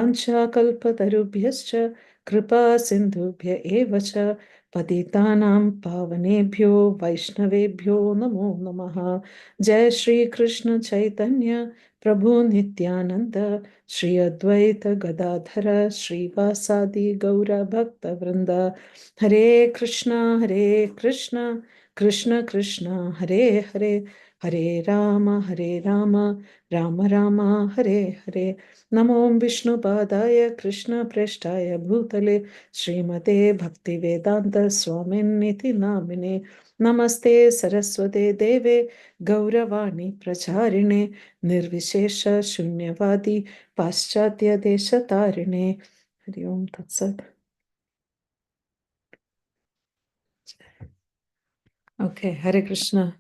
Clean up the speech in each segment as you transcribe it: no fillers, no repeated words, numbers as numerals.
वाञ्छाकल्पतरुभ्यश्च कृपा सिन्धुभ्य एव च पतितानां पावनेभ्यो वैष्णवेभ्यो नमो नमः। जय श्री कृष्ण चैतन्य प्रभु नित्यानंद श्री अद्वैत गदाधर श्रीवासादि गौर भक्त वृंद। हरे कृष्ण कृष्ण कृष्ण हरे हरे, हरे राम राम राम हरे हरे। नमो विष्णुपादाय कृष्णप्रेष्ठाय भूतले श्रीमते भक्तिवेदांत स्वामिन्निति नामिने। नमस्ते सरस्वते देवे गौरवाणी प्रचारिणे निर्विशेष शून्यवादी पाश्चात्य देशतारिणे। हरि ओम तत्सत। Okay, Hare Krishna.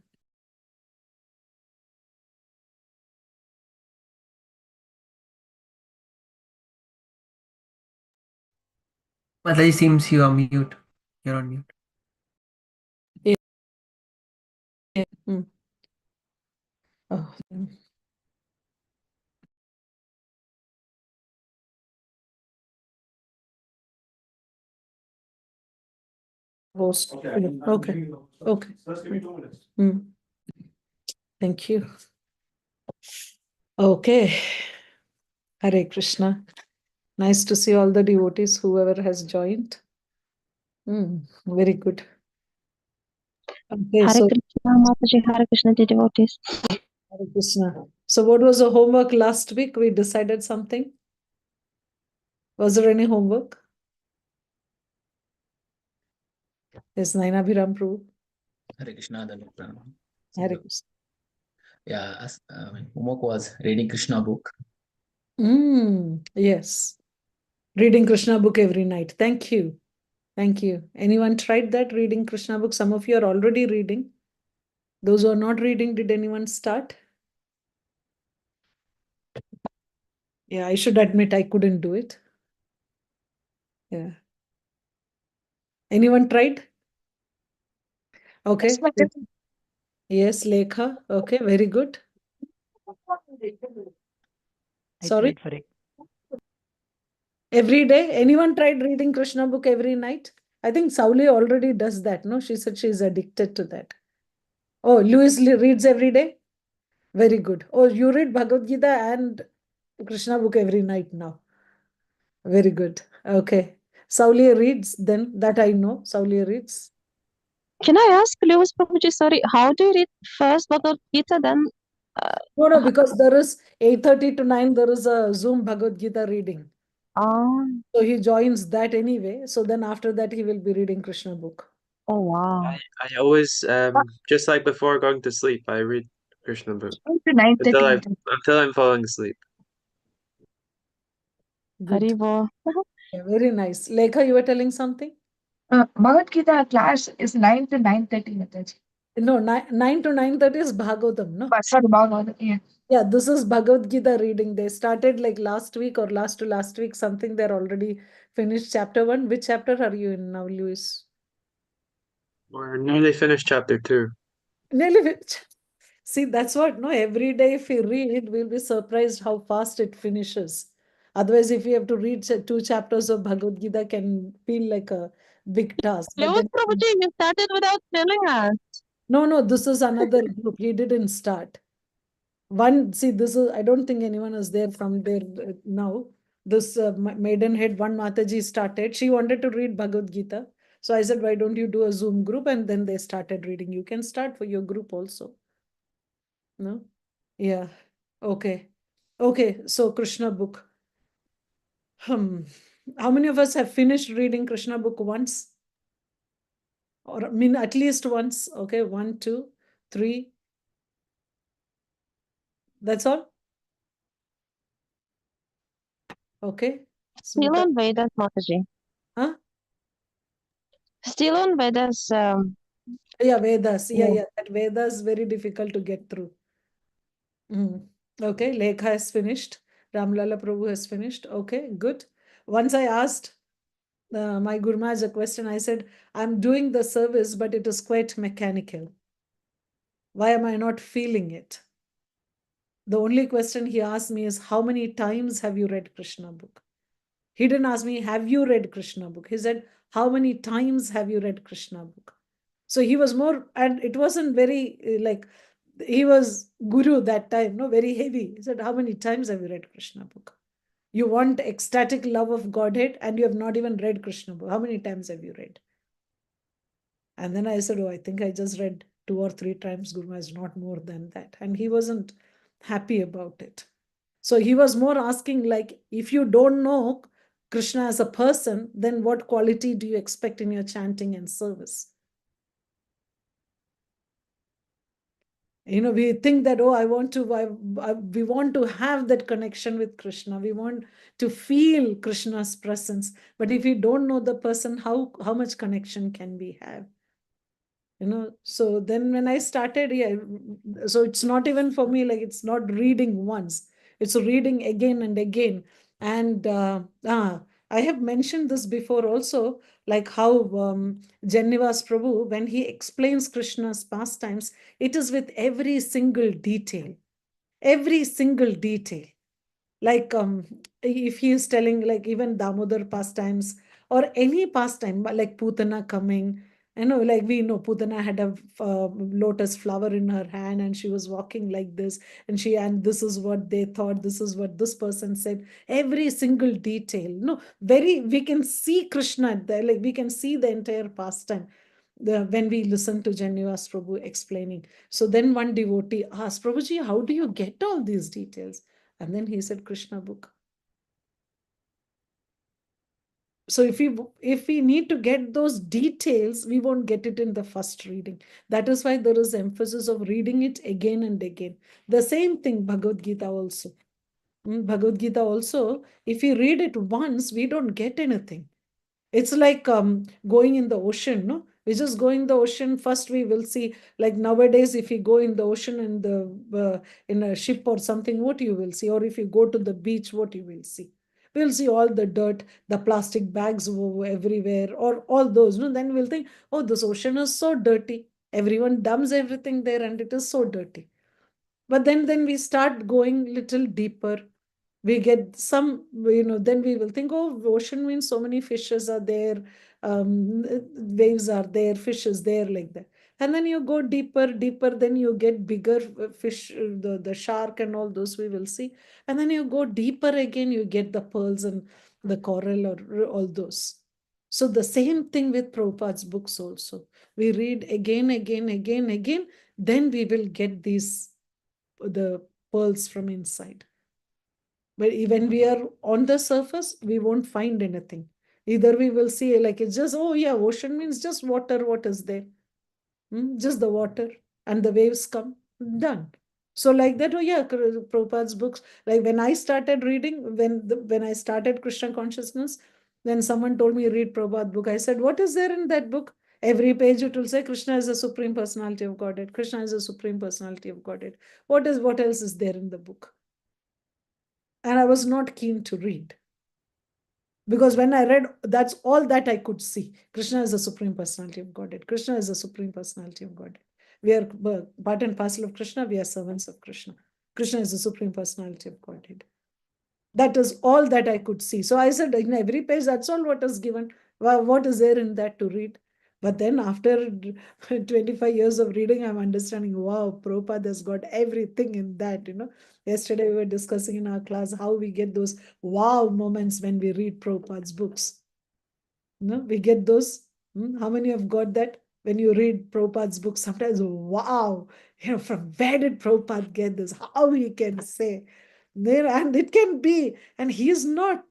Mataji, seems you are mute. You're on mute. Mm. Oh. Host. Okay. Okay. Mm. Thank you. Okay. Hare Krishna. Nice to see all the devotees, whoever has joined. Very good. Okay, Hare so Krishna, Mataji, Hare Krishna, devotees. Hare Krishna. So what was the homework last week? We decided something. Was there any homework? Yes, Naina Bhiram Prabhu. Hare Krishna. Hare Krishna. Yeah, homework was reading Krishna book. Yes. Reading Krishna book every night. Thank you. Thank you. Anyone tried that, reading Krishna book? Some of you are already reading. Those who are not reading, did anyone start? Yeah, I should admit I couldn't do it. Yeah. Anyone tried? Okay. Yes, Lekha. Okay, very good. Sorry? Every day? Anyone tried reading Krishna book every night? I think Sauli already does that, no? She said she's addicted to that. Oh, Louis reads every day? Very good. Oh, you read Bhagavad Gita and Krishna book every night now. Very good. Okay. Sauli reads then, that I know. Sauli reads. Can I ask Lewis Prabhuji, sorry, how do you read first Bhagavad Gita, then? No, because there is 8:30 to 9, there is a Zoom Bhagavad Gita reading. So he joins that anyway. So then after that, he will be reading Krishna book. Oh, wow. I always, just like before going to sleep, I read Krishna book until I'm falling asleep. Good. Haribo. Yeah, very nice. Lekha, you were telling something? Bhagavad Gita class is 9 to 9:30, Mataji. No, 9 to 9:30 is Bhagavatam, no? Sorry, Bhagavad, yeah. Yeah, this is Bhagavad Gita reading. They started like last week or last to last week, something. They're already finished chapter 1. Which chapter are you in now, Louis? We're nearly finished chapter 2. Nearly finished. See, that's what, no? Every day if we read, we'll be surprised how fast it finishes. Otherwise, if you have to read 2 chapters of Bhagavad Gita, can feel like a big task. But Lewis then, Prabhuji, you started without telling us. no, this is another group. He didn't start. See, this is, I don't think anyone is there from there now. This Maidenhead, one Mataji started. She wanted to read Bhagavad Gita. So I said, why don't you do a Zoom group? And then they started reading. You can start for your group also. No? Yeah. Okay. Okay. So Krishna book. How many of us have finished reading Krishna book once? Or I mean, at least once. Okay. 1, 2, 3. That's all? Okay. Still on Vedas, Mataji. Huh? Still on Vedas. Yeah, Vedas. Yeah. That Vedas is very difficult to get through. Okay, Lekha has finished. Ramlala Prabhu has finished. Okay, good. Once I asked my Guru Maharaj a question, I said, I'm doing the service, but it is quite mechanical. Why am I not feeling it? The only question he asked me is, how many times have you read Krishna book? He didn't ask me, have you read Krishna book? He said, how many times have you read Krishna book? So he was more, and it wasn't very like, he was guru that time, no, very heavy. He said, how many times have you read Krishna book? You want ecstatic love of Godhead and you have not even read Krishna book. How many times have you read? And then I said, oh, I think I just read 2 or 3 times, Guru Maharaj, not more than that. And he wasn't happy about it. So he was more asking, like, if you don't know Krishna as a person, then what quality do you expect in your chanting and service? We think that, oh, we want to have that connection with Krishna. We want to feel Krishna's presence. But if we don't know the person, how much connection can we have? So then when I started, so it's not even for me, like it's not reading once, it's reading again and again. And I have mentioned this before also, like how Jannivas Prabhu, when he explains Krishna's pastimes, it is with every single detail. Like if he is telling, like even Damodar pastimes or any pastime, like Putana coming, like we know Putana had a lotus flower in her hand and she was walking like this, and this is what they thought, this is what this person said, every single detail. We can see Krishna there, like we can see the entire pastime when we listen to Jannivas Prabhu explaining. So then one devotee asked, Prabhuji, how do you get all these details? And then he said, Krishna book. So if we need to get those details, we won't get it in the first reading. That is why there is emphasis of reading it again and again. The same thing, Bhagavad Gita also. Bhagavad Gita also, if we read it once, we don't get anything. It's like going in the ocean, no? We just go in the ocean. First, we will see, like nowadays, if you go in the ocean in a ship or something, what you will see? Or if you go to the beach, what you will see? We'll see all the dirt, the plastic bags everywhere, or all those. No? Then we'll think, oh, this ocean is so dirty. Everyone dumps everything there and it is so dirty. But then we start going little deeper. We get some, then we will think, oh, ocean means so many fishes are there, waves are there, fish is there, like that. And then you go deeper, then you get bigger fish, the shark and all those we will see. And then you go deeper again, you get the pearls and the coral or all those. So the same thing with Prabhupada's books also. We read again, then we will get the pearls from inside. But when we are on the surface, we won't find anything. Either we will see, like, it's just, oh yeah, ocean means just water. What is there? Just the water and the waves come. Done. So like that, oh yeah, Prabhupada's books. Like when I started reading, when I started Krishna consciousness, then someone told me read Prabhupada book. I said, what is there in that book? Every page it will say Krishna is the Supreme Personality of Godhead. Krishna is the Supreme Personality of Godhead. What else is there in the book? And I was not keen to read. Because when I read, that's all that I could see. Krishna is the Supreme Personality of Godhead. Krishna is the Supreme Personality of Godhead. We are part and parcel of Krishna. We are servants of Krishna. Krishna is the Supreme Personality of Godhead. That is all that I could see. So I said, in every page, that's all what is given. Well, what is there in that to read? But then after 25 years of reading, I'm understanding, wow, Prabhupada has got everything in that, Yesterday we were discussing in our class how we get those wow moments when we read Prabhupada's books. We get those. How many have got that? When you read Prabhupada's books, sometimes, wow, from where did Prabhupada get this? How he can say? And it can be, and he's not...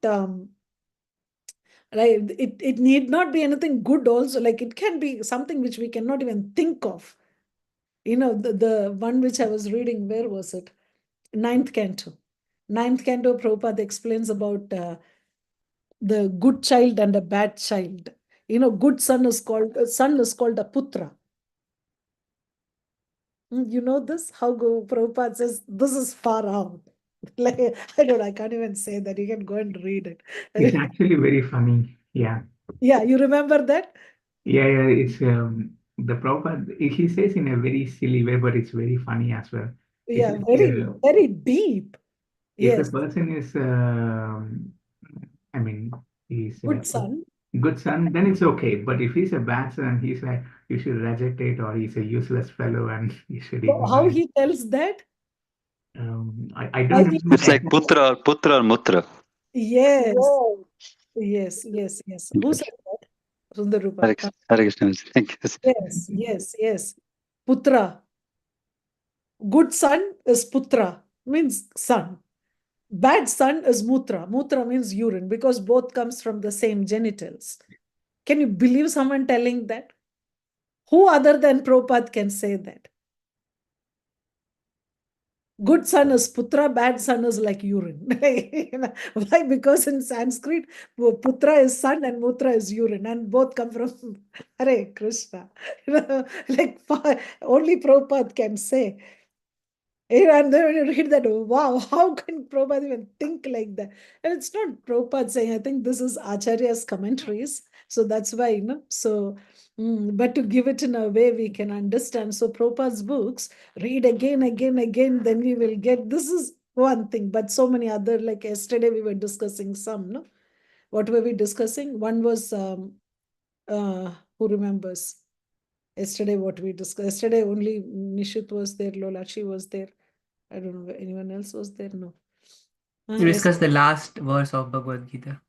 Right, it need not be anything good also, like it can be something which we cannot even think of. The one which I was reading, where was it? Ninth canto, Prabhupada explains about the good child and a bad child. Good son is called a putra. You know this? How Prabhupada says, this is far out. Like, I can't even say that. You can go and read it. It's actually very funny. Yeah. Yeah, you remember that? Yeah, it's the Prabhupada, he says in a very silly way, but it's very funny as well. Yeah, It's, very deep. If Yes. a person is, I mean, he's Good son. good son, then it's okay. But if he's a bad son, he's like, you should reject it, or he's a useless fellow and you should So ignore how it. he tells that? I don't remember. It's like putra or mutra. Yes. Yes. Who said that? Sundarupa. Hare Krishna. Thank you. Yes. Putra. Good son is putra, means son. Bad son is mutra. Mutra means urine, because both comes from the same genitals. Can you believe someone telling that? Who other than Prabhupada can say that? Good son is putra, bad son is like urine. Why? Because in Sanskrit, putra is son and mutra is urine, and both come from Hare Krishna. Like only Prabhupada can say. And then when you read that, wow, how can Prabhupada even think like that? And it's not Prabhupada saying, I think this is Acharya's commentaries. So that's why, but to give it in a way we can understand. So Prabhupada's books, read again, then we will get, this is one thing, but so many other, like yesterday we were discussing some, no? What were we discussing? One was, who remembers? Yesterday what we discussed, yesterday only Nishit was there, Lolachi was there. I don't know if anyone else was there. No. You discussed the last verse of Bhagavad Gita.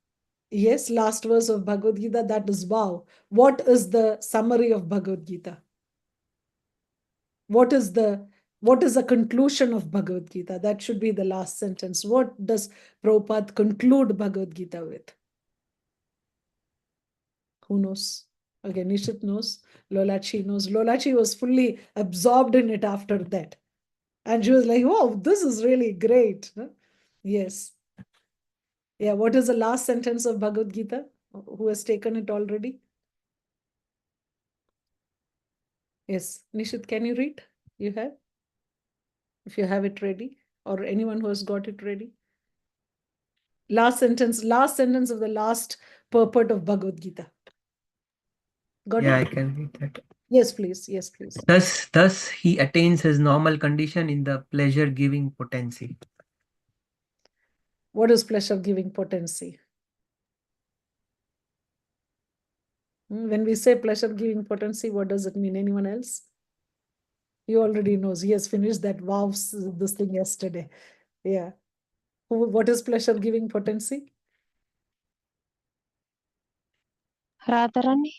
Yes, last verse of Bhagavad Gita. That is wow. What is the summary of Bhagavad Gita? What is the conclusion of Bhagavad Gita? That should be the last sentence. What does Prabhupada conclude Bhagavad Gita with? Who knows? Okay, Nishit knows. Lolachi knows. Lolachi was fully absorbed in it after that. And she was like, wow, this is really great. Yes. Yeah, what is the last sentence of Bhagavad Gita? Who has taken it already? Yes, Nishit, can you read? You have? If you have it ready, or anyone who has got it ready. Last sentence of the last purport of Bhagavad Gita. Got Yeah, it? I can read that. Yes, please. Thus he attains his normal condition in the pleasure-giving potency. What is pleasure-giving potency? When we say pleasure-giving potency, what does it mean? Anyone else? You already knows. He has finished that wow this thing yesterday. Yeah. What is pleasure-giving potency? Radharani.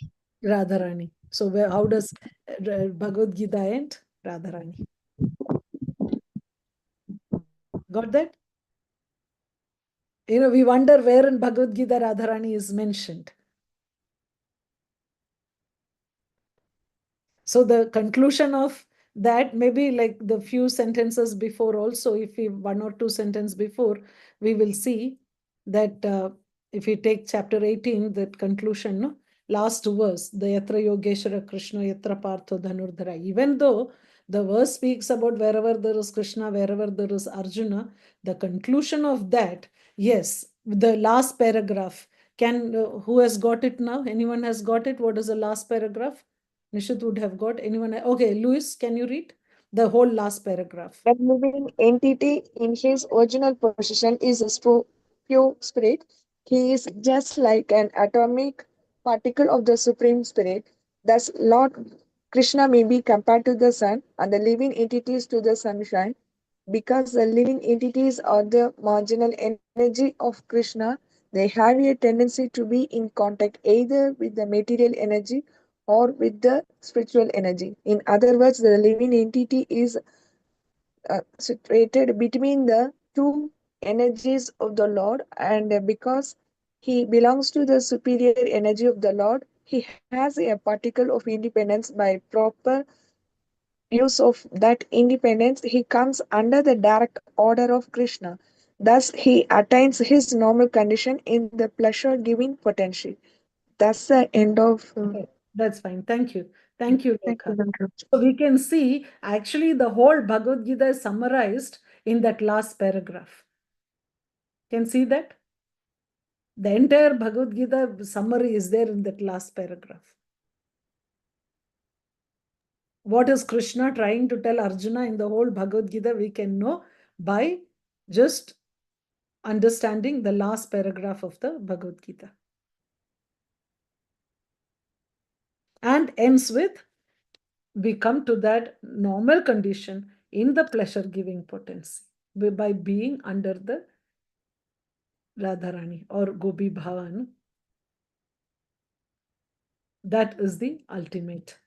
Radharani. So how does Bhagavad Gita end? Radharani. Got that? We wonder where in Bhagavad Gita Radharani is mentioned. So the conclusion of that, maybe like the few sentences before also, if we one or two sentences before, we will see that if we take chapter 18, that conclusion, no? Last verse, the Yatra Yogeshwara Krishna Yatra Partho Dhanurdhara. Even though the verse speaks about wherever there is Krishna, wherever there is Arjuna, the conclusion of that, yes, the last paragraph, who has got it now? Anyone has got it? What is the last paragraph? Nishit would have got. Anyone? Okay, Louis, can you read the whole last paragraph? The living entity in his original position is a pure spirit. He is just like an atomic particle of the Supreme Spirit. Thus, Lord Krishna may be compared to the sun and the living entities to the sunshine. Because the living entities are the marginal energy of Krishna, they have a tendency to be in contact either with the material energy or with the spiritual energy. In other words, the living entity is situated between the two energies of the Lord, and because he belongs to the superior energy of the Lord, he has a particle of independence. By proper use of that independence, he comes under the direct order of Krishna. Thus, he attains his normal condition in the pleasure giving potential. That's the end of. That's fine. Thank you. Thank you, Thank Lekha. you. So we can see actually the whole Bhagavad Gita is summarized in that last paragraph. Can see that? The entire Bhagavad Gita summary is there in that last paragraph. What is Krishna trying to tell Arjuna in the whole Bhagavad Gita, we can know by just understanding the last paragraph of the Bhagavad Gita. and ends with, we come to that normal condition in the pleasure-giving potency by being under the Radharani or Gopi Bhavan. That is the ultimate.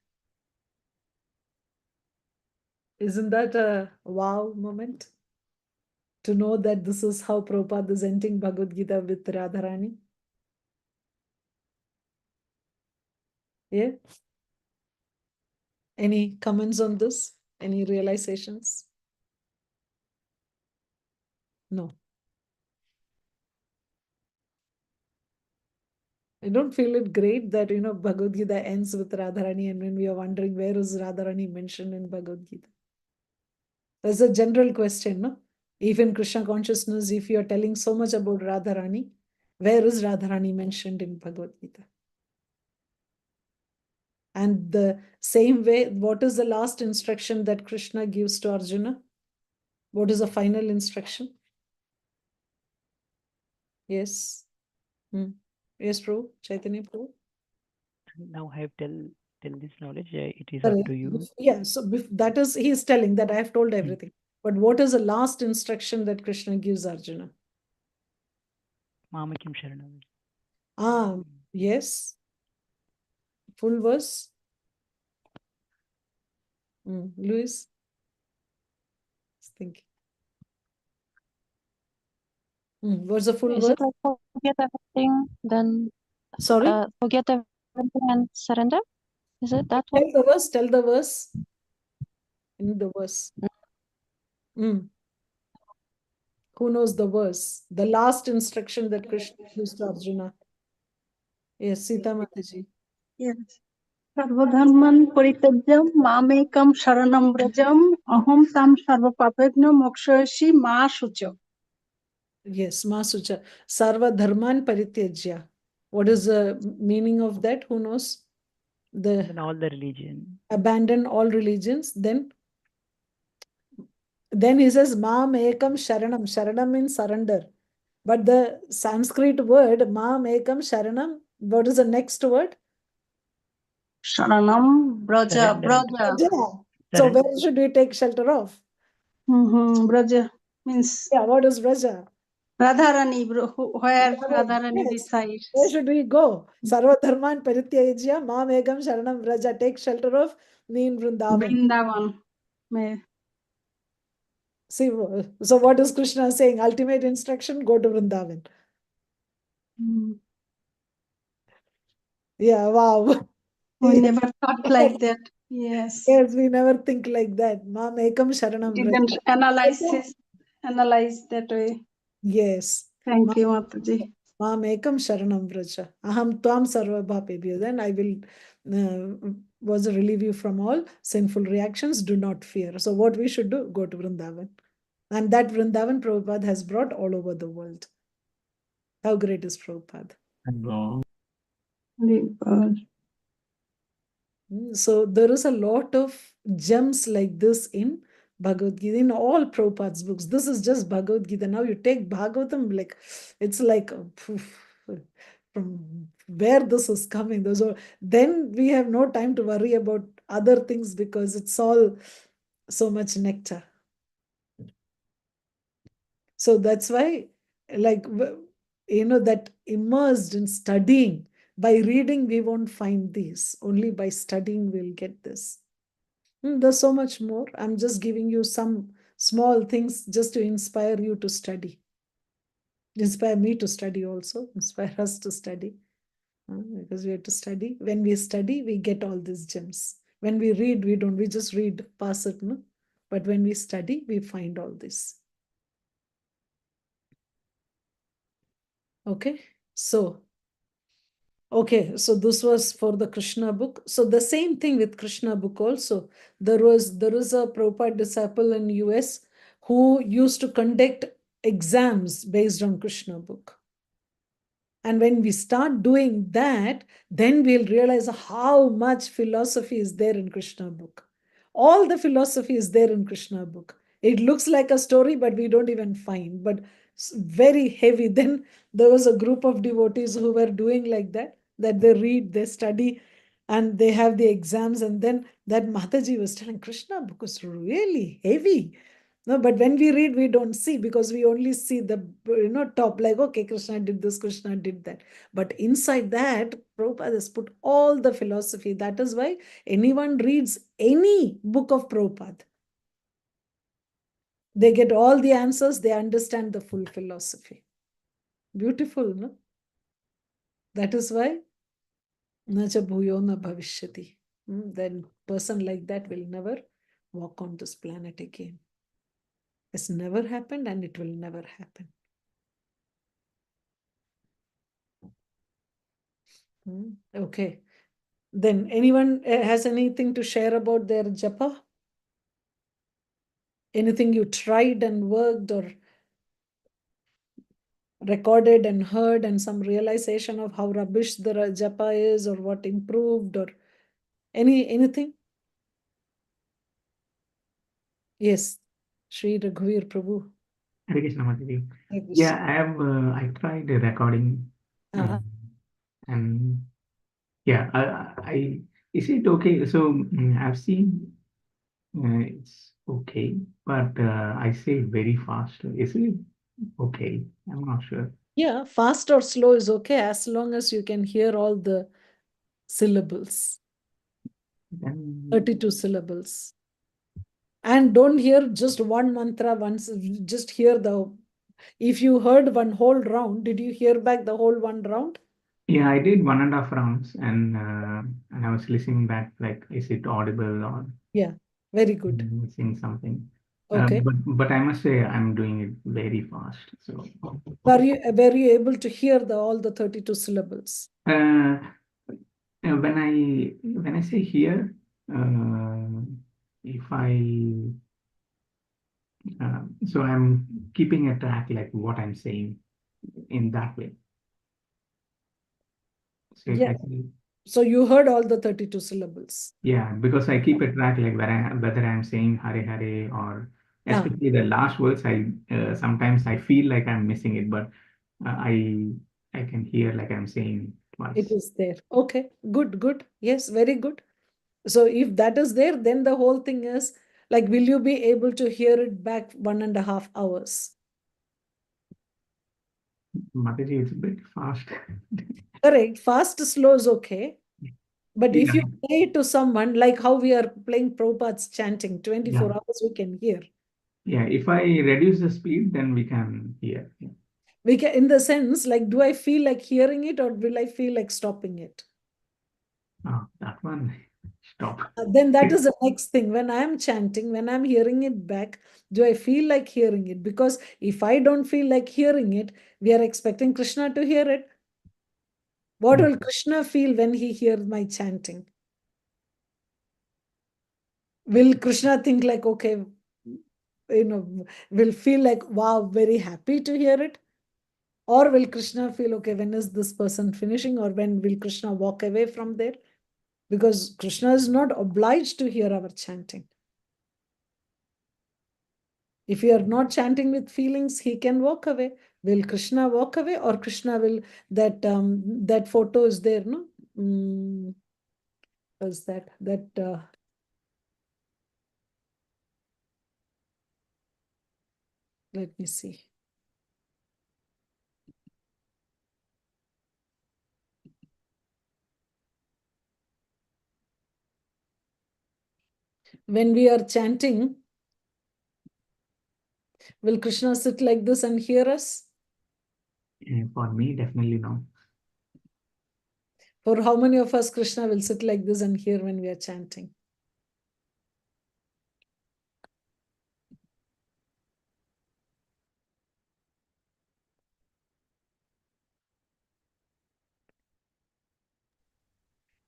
Isn't that a wow moment? To know that this is how Prabhupada is ending Bhagavad Gita with Radharani. Yeah? Any comments on this? Any realizations? No. I don't feel it great that, Bhagavad Gita ends with Radharani, and when we are wondering where is Radharani mentioned in Bhagavad Gita. That's a general question, no? If in Krishna consciousness, if you are telling so much about Radharani, where is Radharani mentioned in Bhagavad Gita? And the same way, what is the last instruction that Krishna gives to Arjuna? What is the final instruction? Yes. Yes, Prabhu. Chaitanya Prabhu. Now I have tell this knowledge. It is Sorry. up to you. Yeah, so that is, he is telling that I have told everything. But what is the last instruction that Krishna gives Arjuna? Mamakim Sharanam. Yes. Full verse. Louis? Thinking. What's the full Is verse? it like forget everything, then Sorry? forget everything and surrender? Is it that one? Tell the verse. In the verse. Who knows the verse? The last instruction that Krishna gives to Arjuna. Yes, Sita Mataji. Yes. Sarvadharman parityajam mamekam sharanam brajam aham tam sarva papegna mokshayasi ma shucha. Yes, Masucha. Sarva Dharman Parityajya. What is the meaning of that? Who knows? In all the religion. Abandon all religions. Then he says, Maam Ekam Sharanam. Sharanam means surrender. But the Sanskrit word, Maam Ekam Sharanam, what is the next word? Sharanam braja. So where should we take shelter of? Braja means. Yeah, what is Braja? Radharani, where Radharani resides. Where should we go? Sarva Dharman Parityajya, Maam Ekam Sharanam Braja. Take shelter of me in Vrindavan. See, so what is Krishna saying? Ultimate instruction, go to Vrindavan. Yeah, wow. We never thought like that. Yes. Yes, we never think like that. Maam Ekam Sharanam Braja. Didn't analyze that way. Yes. Thank you, Mataji. Maam Ekam Sharanam Braja. Aham Tvam Sarva Bhapebhyo. Then I will relieve you from all sinful reactions. Do not fear. So what we should do? Go to Vrindavan. And that Vrindavan Prabhupada has brought all over the world. How great is Prabhupada? So there is a lot of gems like this in Bhagavad Gita, in all Prabhupada's books. This is just Bhagavad Gita. Now you take Bhagavatam, like it's like from where this is coming. Then we have no time to worry about other things because it's all so much nectar. So that's why, like, that immersed in studying. By reading, we won't find these. Only by studying, we'll get this. There's so much more. I'm just giving you some small things just to inspire you to study. Inspire me to study also. Inspire us to study. Because we have to study. When we study, we get all these gems. When we read, we just read, pass it, no? But when we study, we find all this. Okay, so this was for the Krishna book. So the same thing with Krishna book also. There is a Prabhupada disciple in US who used to conduct exams based on Krishna book. And when we start doing that, then we'll realize how much philosophy is there in Krishna book. All the philosophy is there in Krishna book. It looks like a story, but we don't even find. But very heavy. Then there was a group of devotees who were doing like that they read, they study, and they have the exams, and then that Mataji was telling Krishna book is really heavy. No, but when we read, we don't see, because we only see the top, like, okay, Krishna did this, Krishna did that. But inside that, Prabhupada has put all the philosophy. That is why anyone reads any book of Prabhupada, they get all the answers, they understand the full philosophy. Beautiful, no? That is why Nacha bhuyo na bhavishyati. Then person like that will never walk on this planet again. It's never happened and it will never happen. Okay. Then anyone has anything to share about their japa? Anything you tried and worked or recorded and heard, and some realization of how rubbish the japa is, or what improved, or anything? Yes, Sri Raghuveer Prabhu. Hare Krishna, Mataji. Hare Krishna. Yeah, I tried the recording, and yeah, is it okay? So I've seen it's okay, but I say very fast. Is it okay? I'm not sure. Yeah, fast or slow is okay, as long as you can hear all the syllables. Then 32 syllables. And don't hear just one mantra once, just hear if you heard one whole round, did you hear back the whole one round? yeah, I did 1.5 rounds, and I was listening back, like, is it audible or Yeah, very good. missing something? Okay. But I must say I'm doing it very fast. So Were you able to hear all the 32 syllables? when I say here, if I so I'm keeping a track, like what I'm saying in that way. So if I Yeah. say, So you heard all the 32 syllables. yeah, because I keep a track, like whether I'm saying Hare Hare, or especially the last words. I sometimes I feel like I'm missing it, but I can hear like I'm saying twice. It is there. Okay, good. Yes, very good. So if that is there, then the whole thing is like, will you be able to hear it back 1.5 hours? Mataji, it's a bit fast. Correct. Fast, slow is okay. But if Yeah. you play it to someone, like how we are playing Prabhupada's chanting, 24 Yeah. hours we can hear. Yeah, if I reduce the speed, then we can hear. Yeah. We can, in the sense, like, do I feel like hearing it, or will I feel like stopping it? Oh, that one, stop. Then that is the next thing. When I'm chanting, when I'm hearing it back, do I feel like hearing it? Because if I don't feel like hearing it, we are expecting Krishna to hear it. What will Krishna feel when he hears my chanting? Will Krishna think like, okay, will feel like, wow, very happy to hear it? Or will Krishna feel, okay, when is this person finishing, or when will Krishna walk away from there? Because Krishna is not obliged to hear our chanting. If you are not chanting with feelings, he can walk away. Will Krishna walk away, or Krishna will, that photo is there, no? Was that let me see. When we are chanting, will Krishna sit like this and hear us? For me, definitely no. For how many of us Krishna will sit like this and hear when we are chanting?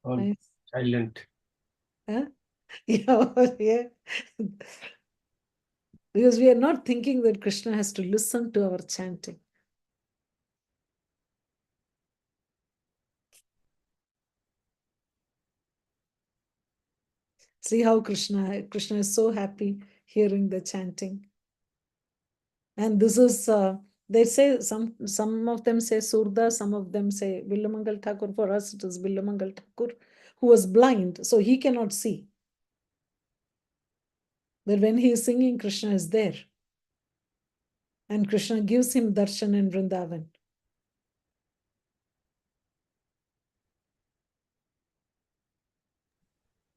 Nice. Silent. Huh? Yeah. Because we are not thinking that Krishna has to listen to our chanting. See how Krishna is so happy hearing the chanting. And this is, they say, some of them say Surda, some of them say Villamangal Thakur. For us, it is Villamangal Thakur. who was blind, so he cannot see. But when he is singing, Krishna is there. And Krishna gives him darshan in Vrindavan.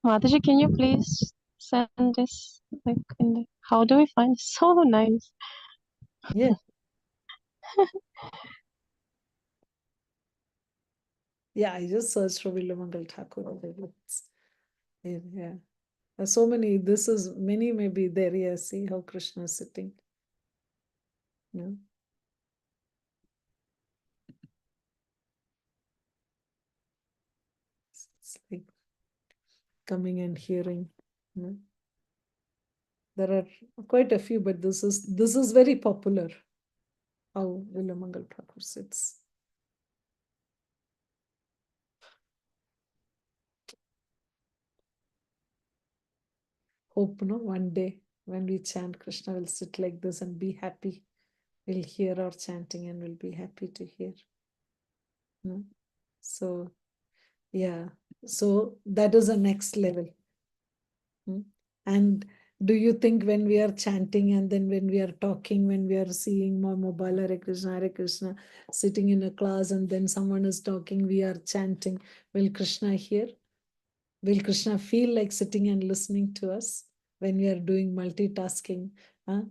Mataji, can you please send this like in the, how do we find it? So nice. Yeah. Yeah, I just searched for Villamangal Thakur. Yeah. There's so many, this is, many may be there. Yeah, see how Krishna is sitting. Yeah. It's like coming and hearing. Yeah. There are quite a few, but this is very popular, how Villamangal Thakur sits. Hope, no, one day when we chant, Krishna will sit like this and be happy. We'll hear our chanting and we'll be happy to hear. No? So, yeah. So that is the next level. And do you think when we are chanting and then when we are talking, when we are seeing more mobile Hare Krishna, sitting in a class and then someone is talking, we are chanting, will Krishna hear? Will Krishna feel like sitting and listening to us when we are doing multitasking? Huh?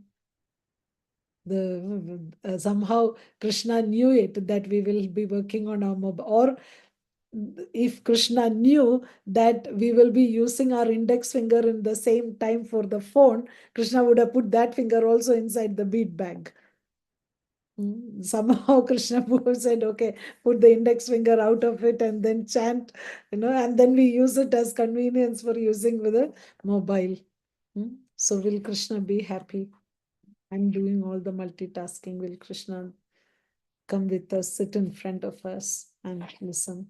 Somehow Krishna knew it that we will be working on our mobile, or if Krishna knew that we will be using our index finger in the same time for the phone, Krishna would have put that finger also inside the bead bag. Somehow Krishna said, okay, put the index finger out of it and then chant, and then we use it as convenience for using with a mobile. So will Krishna be happy? I'm doing all the multitasking. Will Krishna come with us, sit in front of us and listen?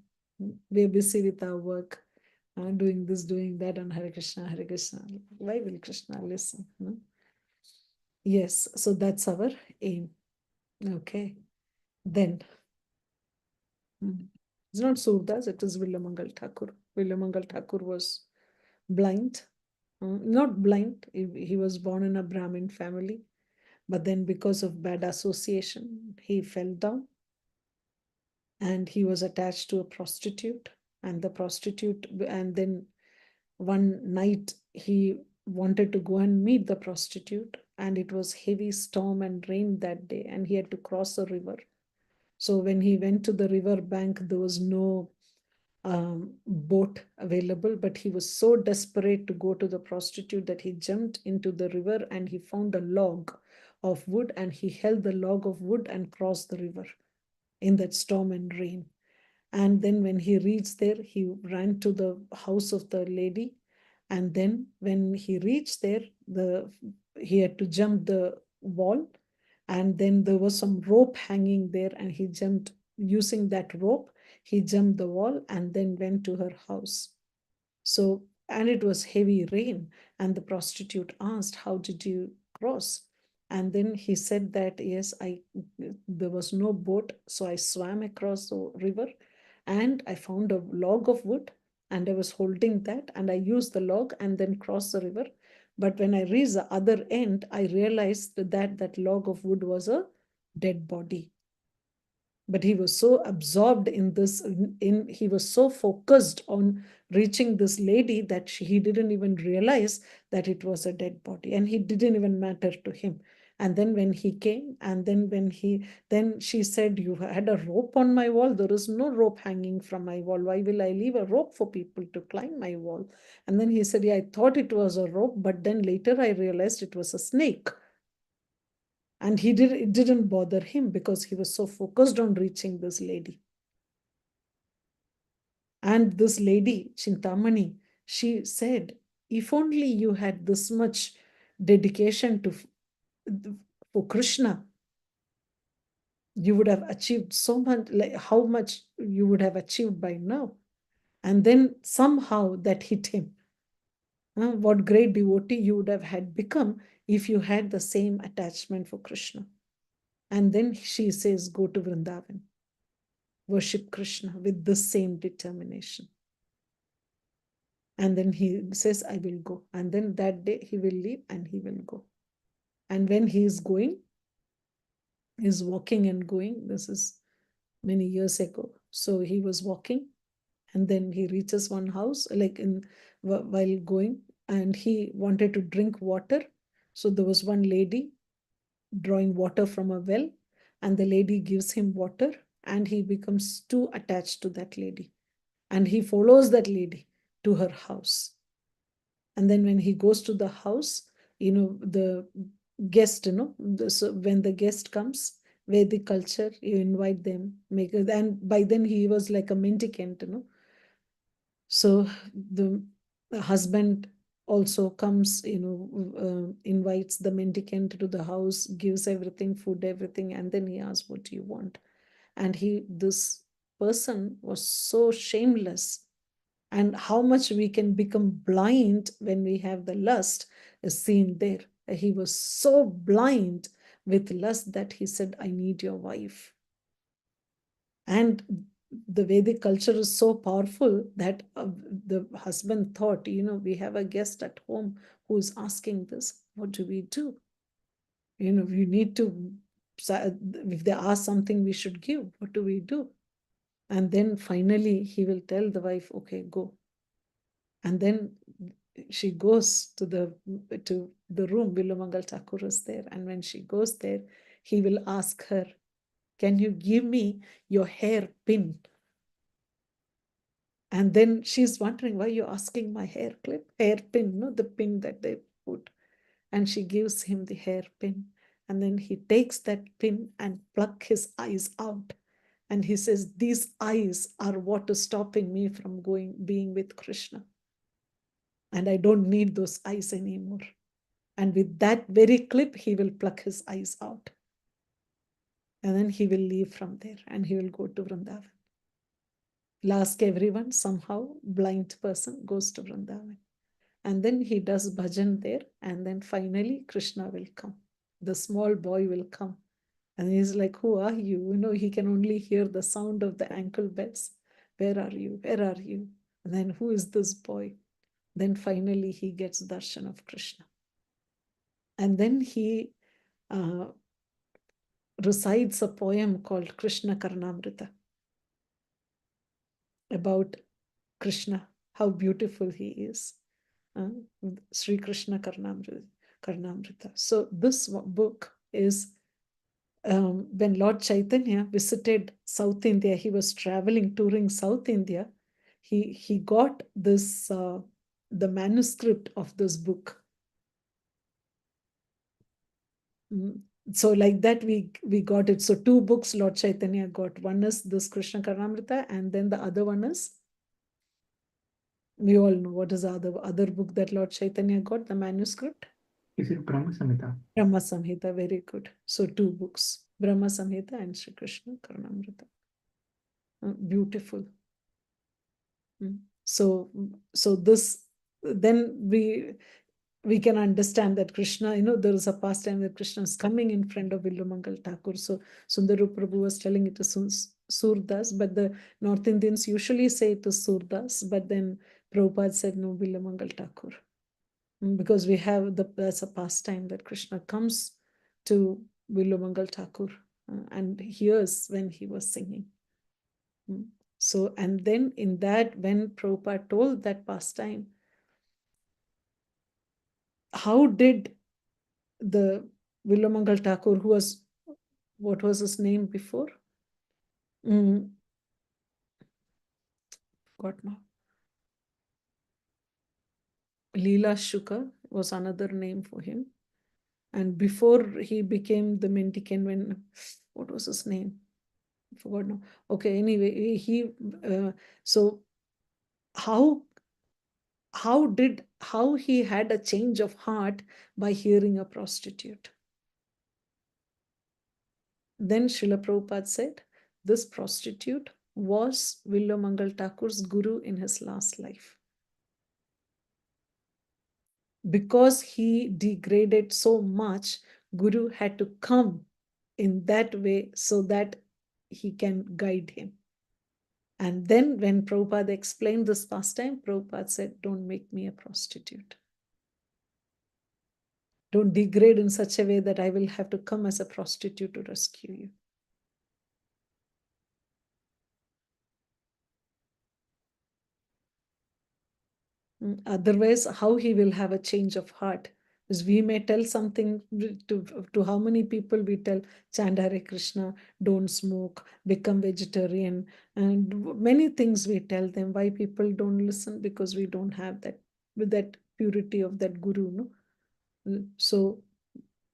We're busy with our work, doing this, doing that, and Hare Krishna, Hare Krishna. Why will Krishna listen? Yes, so that's our aim. Okay, then it's not Surdas, it is Villamangal Thakur. Villamangal Thakur was blind, not blind, he was born in a Brahmin family, but then because of bad association, he fell down and he was attached to a prostitute, and then one night he wanted to go and meet the prostitute, and it was heavy storm and rain that day, and he had to cross a river. So when he went to the river bank, there was no boat available, but he was so desperate to go to the prostitute that he jumped into the river and he found a log of wood, and he held the log of wood and crossed the river in that storm and rain. And then when he reached there, he ran to the house of the lady. And then when he reached there, he had to jump the wall. And then there was some rope hanging there, and he jumped using that rope. He jumped the wall and then went to her house. So, and it was heavy rain. And the prostitute asked, how did you cross? And then he said that, yes, there was no boat. So I swam across the river and I found a log of wood and I was holding that and I used the log and then crossed the river. But when I reached the other end, I realized that that log of wood was a dead body. But he was so absorbed in this, he was so focused on reaching this lady that he didn't even realize that it was a dead body, and it didn't even matter to him. And then when he came, and then she said, you had a rope on my wall. There is no rope hanging from my wall. Why will I leave a rope for people to climb my wall? And then he said, yeah, I thought it was a rope, but then later I realized it was a snake. And it didn't bother him because he was so focused on reaching this lady. And this lady, Chintamani, she said, if only you had this much dedication for Krishna, you would have achieved so much, like how much you would have achieved by now. And then somehow that hit him. What great devotee you would have had become if you had the same attachment for Krishna. And then she says, go to Vrindavan, worship Krishna with the same determination. And then he says, I will go. And then that day he will leave and he will go. And when he is going, he's walking and going. This is many years ago. So he was walking, and then he reaches one house, like while going, and he wanted to drink water. So there was one lady drawing water from a well, and the lady gives him water, and he becomes too attached to that lady. And he follows that lady to her house. And then when he goes to the house, the guest, so when the guest comes, Vedic culture, you invite them, and by then he was like a mendicant, So the husband also comes, invites the mendicant to the house, gives everything, food, everything, and then he asks, what do you want? And this person was so shameless. And how much we can become blind when we have the lust is seen there. He was so blind with lust that he said, I need your wife. And the Vedic culture is so powerful that the husband thought, we have a guest at home who is asking this. What do we do? We need to, if they ask something, we should give. What do we do? And then finally he will tell the wife, okay, go. And then she goes to the room. Villamangal Thakur is there. And when she goes there, he will ask her, can you give me your hair pin? And then she's wondering, why are you asking my hair pin, no, the pin that they put. And she gives him the hairpin. And then he takes that pin and pluck his eyes out. And he says, these eyes are what is stopping me from being with Krishna. And I don't need those eyes anymore. And with that very clip, he will pluck his eyes out. And then he will leave from there and he will go to Vrindavan. He'll ask everyone, somehow, blind person goes to Vrindavan. And then he does bhajan there. And then finally, Krishna will come. The small boy will come. And he's like, who are you? He can only hear the sound of the ankle bells. Where are you? Where are you? And then who is this boy? Then finally he gets darshan of Krishna. And then he recites a poem called Krishna Karnamrita about Krishna, how beautiful he is. Sri Krishna Karnamrita. So this book is when Lord Chaitanya visited South India, he was traveling, touring South India. He got this, the manuscript of this book. So like that, we got it. So two books Lord Chaitanya got. One is this Krishna Karnamrita, and then the other one is, we all know what is the other book that Lord Chaitanya got, the manuscript. Is it Brahma Samhita? Brahma Samhita, very good. So two books, Brahma Samhita and Sri Krishna Karnamrita. Beautiful. So this, then we can understand that Krishna, there is a pastime that Krishna is coming in front of Villamangal Thakur. So Sundaru Prabhu was telling it is Surdas, but the North Indians usually say it is Surdas, but then Prabhupada said no, Villamangal Thakur. Because we have that's a pastime that Krishna comes to Villamangal Thakur and hears when he was singing. So, and then in that, when Prabhupada told that pastime, how did the Villamangal Thakur, who was, what was his name before? Forgot now. Leela Shukar was another name for him. And before he became the mendicant, what was his name? I forgot now. Okay, anyway, so how he had a change of heart by hearing a prostitute. Then Srila Prabhupada said, this prostitute was Villamangal Thakur's guru in his last life. Because he degraded so much, Guru had to come in that way so that he can guide him. And then when Prabhupada explained this pastime, Prabhupada said, don't make me a prostitute. Don't degrade in such a way that I will have to come as a prostitute to rescue you. Otherwise, how he will have a change of heart? Because we may tell something to how many people we tell, chant Hare Krishna, don't smoke, become vegetarian, and many things we tell them. Why people don't listen? Because we don't have that, with that purity of that guru, no? So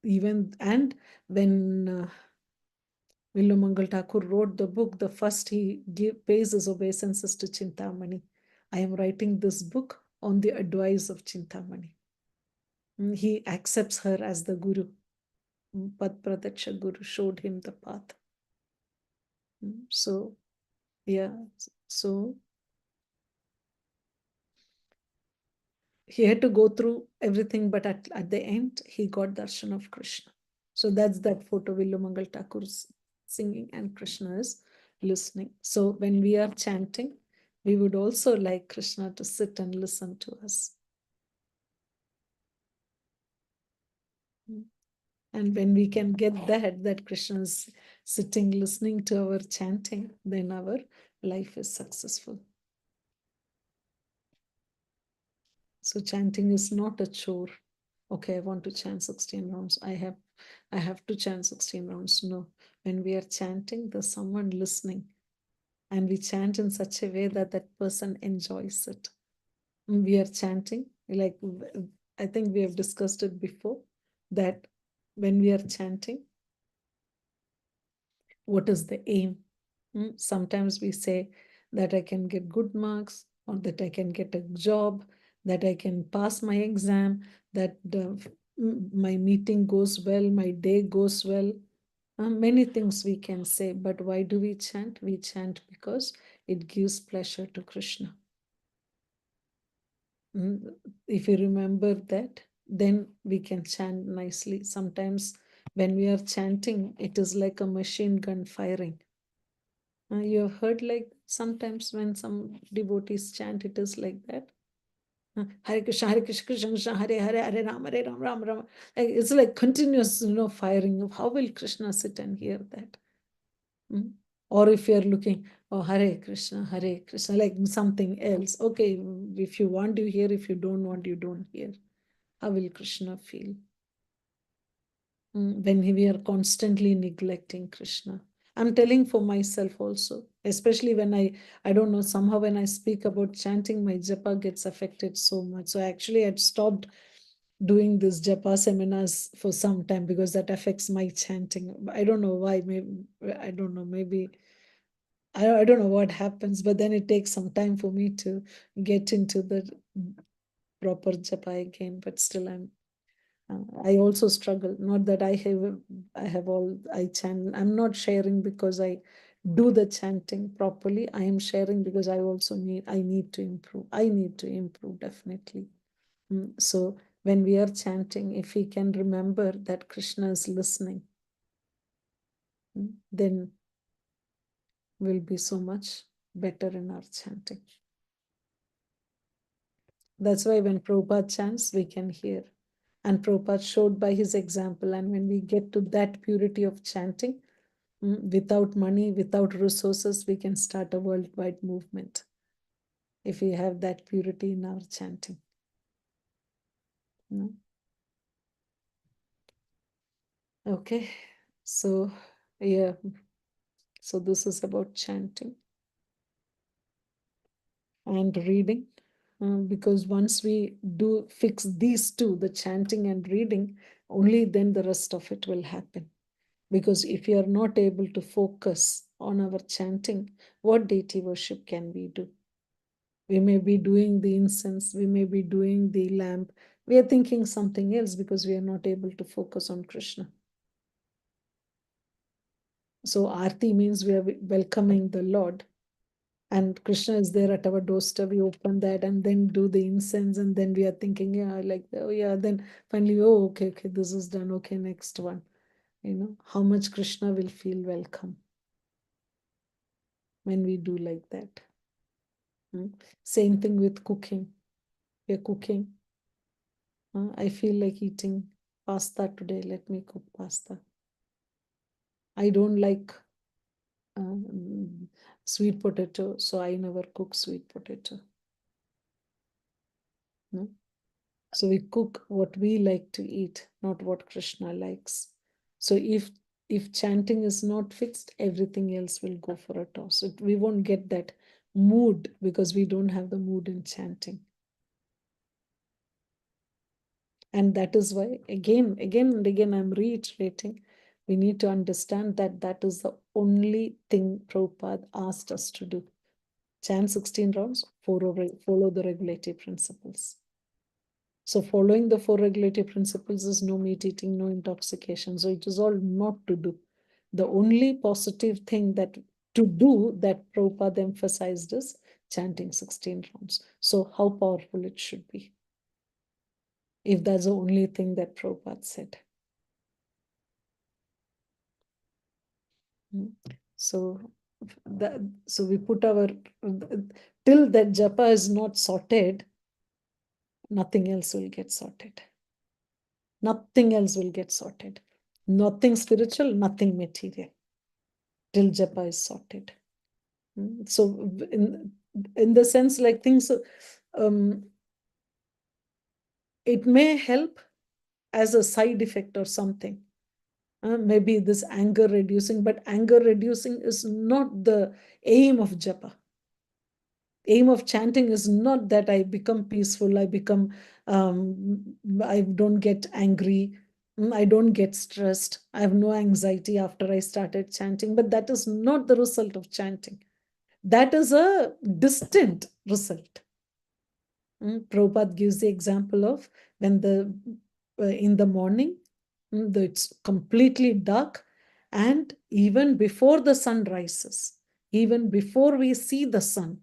even, and when Villumangal Thakur wrote the book, the first he pays his obeisances to Chintamani. I am writing this book on the advice of Chintamani. He accepts her as the guru. Pad Pradaksha Guru showed him the path. So, yeah, so he had to go through everything, but at the end, he got darshan of Krishna. So that's that photo, Villumangal Thakur's singing and Krishna is listening. So when we are chanting, we would also like Krishna to sit and listen to us. And when we can get that Krishna is sitting, listening to our chanting, then our life is successful. So chanting is not a chore. Okay, I want to chant 16 rounds. I have to chant 16 rounds. No, when we are chanting, there's someone listening. And we chant in such a way that that person enjoys it. We are chanting, like I think we have discussed it before, that when we are chanting, what is the aim? Sometimes we say that I can get good marks, or that I can get a job, that I can pass my exam, that my meeting goes well, my day goes well. Many things we can say, but why do we chant? We chant because it gives pleasure to Krishna. If you remember that, then we can chant nicely. Sometimes when we are chanting, it is like a machine gun firing. You have heard, like, sometimes when some devotees chant, it is like that. Hare Krishna, Krishna Krishna, Hare Hare, Hare Ram, Ram Ram. Like, it's like continuous, firing. How will Krishna sit and hear that? Or if you're looking, oh, Hare Krishna, like something else. Okay, if you want, you hear. If you don't want, you don't hear. How will Krishna feel? When we are constantly neglecting Krishna. I'm telling for myself also, especially when I don't know, somehow when I speak about chanting, my japa gets affected so much. So actually I'd stopped doing this japa seminars for some time because that affects my chanting. I don't know why, maybe, I don't know, maybe, I don't know what happens, but then it takes some time for me to get into the proper japa again, but still I also struggle. Not that I chant. I'm not sharing because I do the chanting properly. I am sharing because I need to improve. I need to improve, definitely. So when we are chanting, if we can remember that Krishna is listening, then we'll be so much better in our chanting. That's why when Prabhupada chants, we can hear. And Prabhupada showed by his example. And when we get to that purity of chanting, without money, without resources, we can start a worldwide movement if we have that purity in our chanting. Okay, so yeah, so this is about chanting and reading. Because once we do fix these two, the chanting and reading, only then the rest of it will happen. Because if you are not able to focus on our chanting, what deity worship can we do? We may be doing the incense, we may be doing the lamp. We are thinking something else because we are not able to focus on Krishna. So Aarti means we are welcoming the Lord. And Krishna is there at our doorstep. We open that and then do the incense, and then we are thinking, yeah, like, oh yeah, then finally, oh, okay, this is done. Okay, next one. How much Krishna will feel welcome. when we do like that. Same thing with cooking. We're cooking. I feel like eating pasta today. Let me cook pasta. I don't like sweet potato, so I never cook sweet potato. So we cook what we like to eat, not what Krishna likes. So if chanting is not fixed, everything else will go for a toss. We won't get that mood because we don't have the mood in chanting. And that is why, again and again, I'm reiterating, we need to understand that that is the only thing Prabhupada asked us to do. Chant 16 rounds, follow the regulative principles. So following the 4 regulative principles is no meat eating, no intoxication. So it is all not to do. The only positive thing that to do that Prabhupada emphasized is chanting 16 rounds. So how powerful it should be, if that's the only thing that Prabhupada said. So we put our, till that japa is not sorted, nothing else will get sorted. Nothing else will get sorted. Nothing spiritual, nothing material, till japa is sorted. So in the sense, like things, it may help as a side effect or something. Maybe this anger reducing, but anger reducing is not the aim of japa. Aim of chanting is not that I become peaceful, I don't get angry, I don't get stressed, I have no anxiety after I started chanting, but that is not the result of chanting. That is a distant result. Prabhupada gives the example of when in the morning, it's completely dark, and even before the sun rises, even before we see the sun,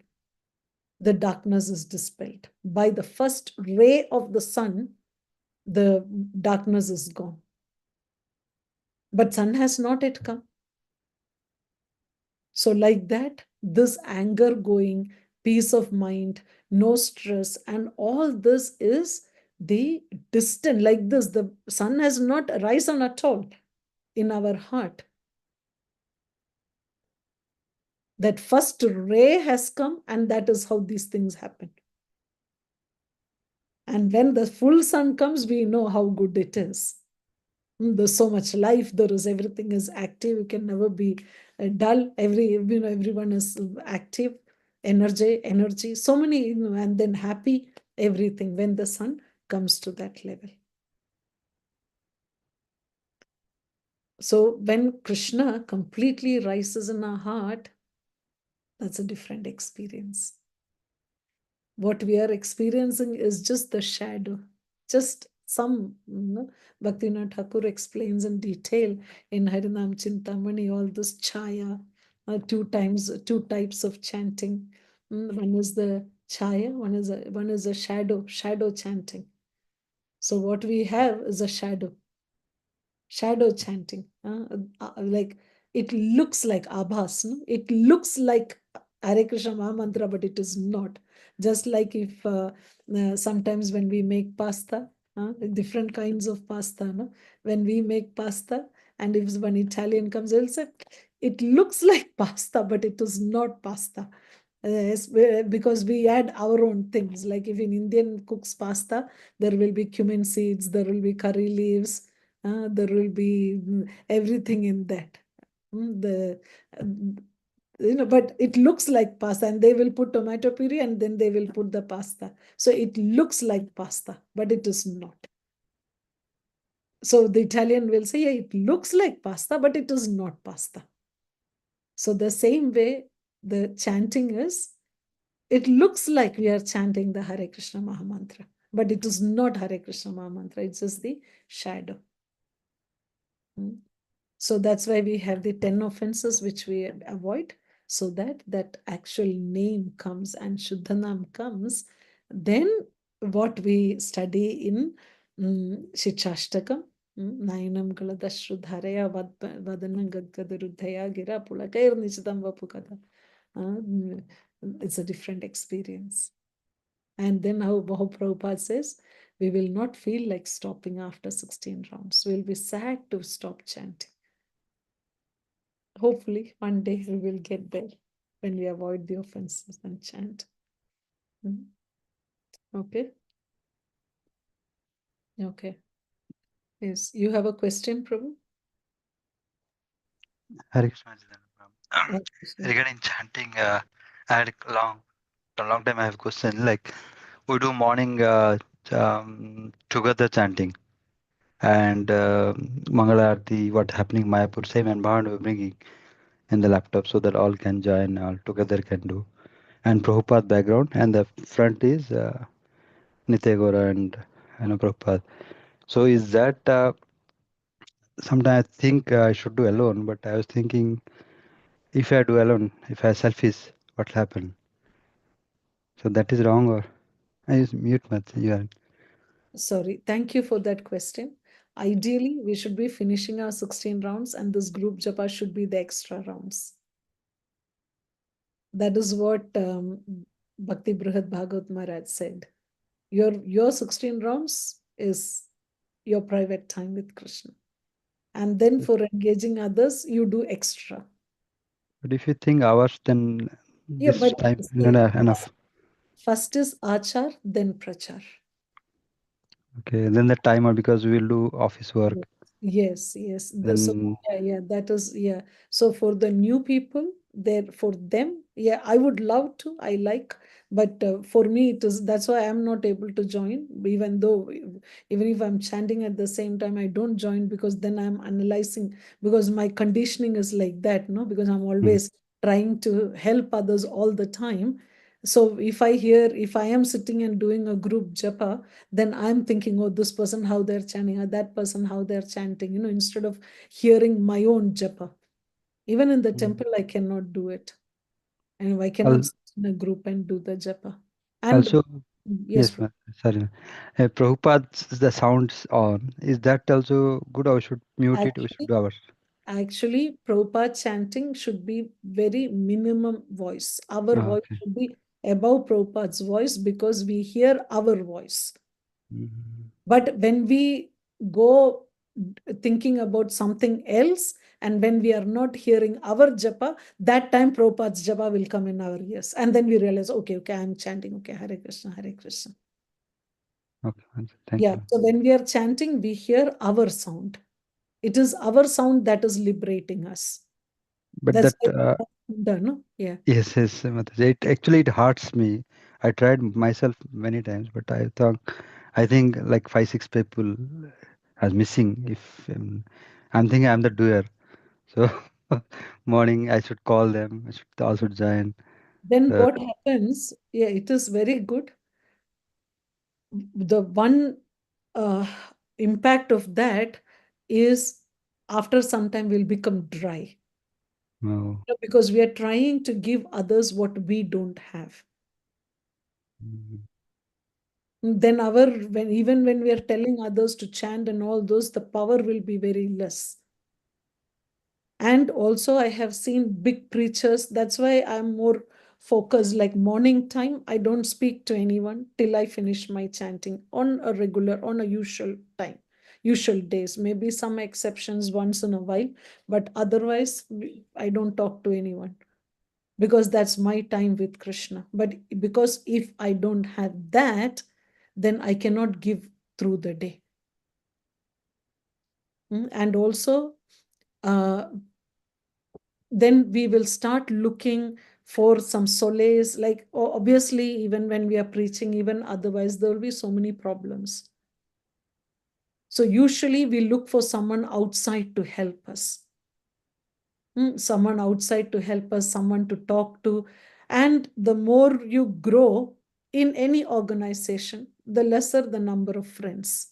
the darkness is dispelled. By the first ray of the sun, the darkness is gone. But sun has not yet come. So like that, this anger going, peace of mind, no stress, and all this is the distant, like this, the sun has not risen at all in our heart. That first ray has come, and that is how these things happen. And when the full sun comes, we know how good it is. There's so much life, everything is active, you can never be dull, everyone is active, energy, so many, and then happy, everything, when the sun comes to that level. So when Krishna completely rises in our heart, that's a different experience. What we are experiencing is just the shadow, just some, Bhaktivinoda Thakur explains in detail in Harinam Chintamani, all this chaya, two types of chanting. One is the chaya, one is a shadow chanting. So what we have is a shadow chanting, like it looks like abhas, no? It looks like Hare Krishna Mahamantra, but it is not. Just like if sometimes when we make pasta, different kinds of pasta, no? When we make pasta, and if one Italian comes, they'll say, it looks like pasta, but it is not pasta. Yes, because we add our own things. Like if an Indian cooks pasta, there will be cumin seeds, there will be curry leaves, there will be everything in that. But it looks like pasta, and they will put tomato puree, and then they will put the pasta. So it looks like pasta, but it is not. So the Italian will say, yeah, it looks like pasta, but it is not pasta. So the same way, the chanting is, it looks like we are chanting the Hare Krishna Mahamantra, but it is not Hare Krishna Mahamantra, it's just the shadow. So that's why we have the 10 offenses which we avoid, so that that actual name comes and Shuddhanam comes. Then what we study in Shikshashtakam, Nayanam Galadashrudharaya Vadanam Gadgadaruddhaya Gira Pulakair Nichitam Vapukada. It's a different experience. And then how Prabhupada says, we will not feel like stopping after 16 rounds. We'll be sad to stop chanting. Hopefully, one day we will get there when we avoid the offenses and chant. Okay. Okay. Yes, you have a question, Prabhu? Hare Krishna. Oh, Krishna. Regarding chanting, I had a long time I have a question. Like we do morning together chanting and Mangala Aarti, what happening in Mayapur, same environment we're bringing in the laptop so that all can join, all together can do. And Prabhupada background and the front is Nitya Gora and Prabhupada. So is that sometimes I think I should do alone, but I was thinking if I do alone, if I selfish, what happen? So that is wrong or I just mute my Sorry, thank you for that question. Ideally, we should be finishing our 16 rounds and this group japa should be the extra rounds. That is what Bhakti Brihad Bhagavat Maharaj said. Your 16 rounds is your private time with Krishna. And then for engaging others, you do extra. But if you think hours, then Yeah, this but time see, not enough. First is achar, then prachar. Okay, then the timer because we will do office work. Yes. Then Yeah, that is, yeah. So for the new people, for them, yeah, I would love to, I like, but for me, that's why I'm not able to join, even if I'm chanting at the same time, I don't join because then I'm analyzing, because my conditioning is like that, no, because I'm always trying to help others all the time. So if I am sitting and doing a group japa, then I'm thinking, oh, this person, how they're chanting, or that person, how they're chanting, instead of hearing my own japa. Even in the temple, I cannot do it. And I cannot sit in a group and do the japa. And also, yes, ma'am, sorry. Prabhupada's the sounds on. Is that also good or we should mute it? We should do ours. actually, Prabhupada chanting should be very minimum voice. Our voice Okay. should be above Prabhupada's voice because we hear our voice. But when we go thinking about something else, and when we are not hearing our japa, that time Prabhupada's japa will come in our ears. And then we realize, okay, I'm chanting, okay, Hare Krishna, Hare Krishna. Okay, thank Yeah, you. so when we are chanting, we hear our sound. It is our sound that is liberating us. But That's that no? Yeah. yes, Mataji. It hurts me. I tried myself many times, but I think like 5-6 people are missing. If I'm thinking I'm the doer, so morning I should call them. I should also join. Then what happens? Yeah, it is very good. The one impact of that is after some time we'll become dry. No. Because we are trying to give others what we don't have. Then even when we are telling others to chant and all those, the power will be very less. And also I have seen big preachers. That's why I'm more focused, like morning time, I don't speak to anyone till I finish my chanting on a usual time, usual days, maybe some exceptions once in a while, but otherwise I don't talk to anyone because that's my time with Krishna. But because if I don't have that, then I cannot give through the day. And also, then we will start looking for some solace. Like obviously, even when we are preaching, even otherwise, there will be so many problems. So usually we look for someone outside to help us. Someone outside to help us, someone to talk to. And the more you grow in any organization, the lesser the number of friends.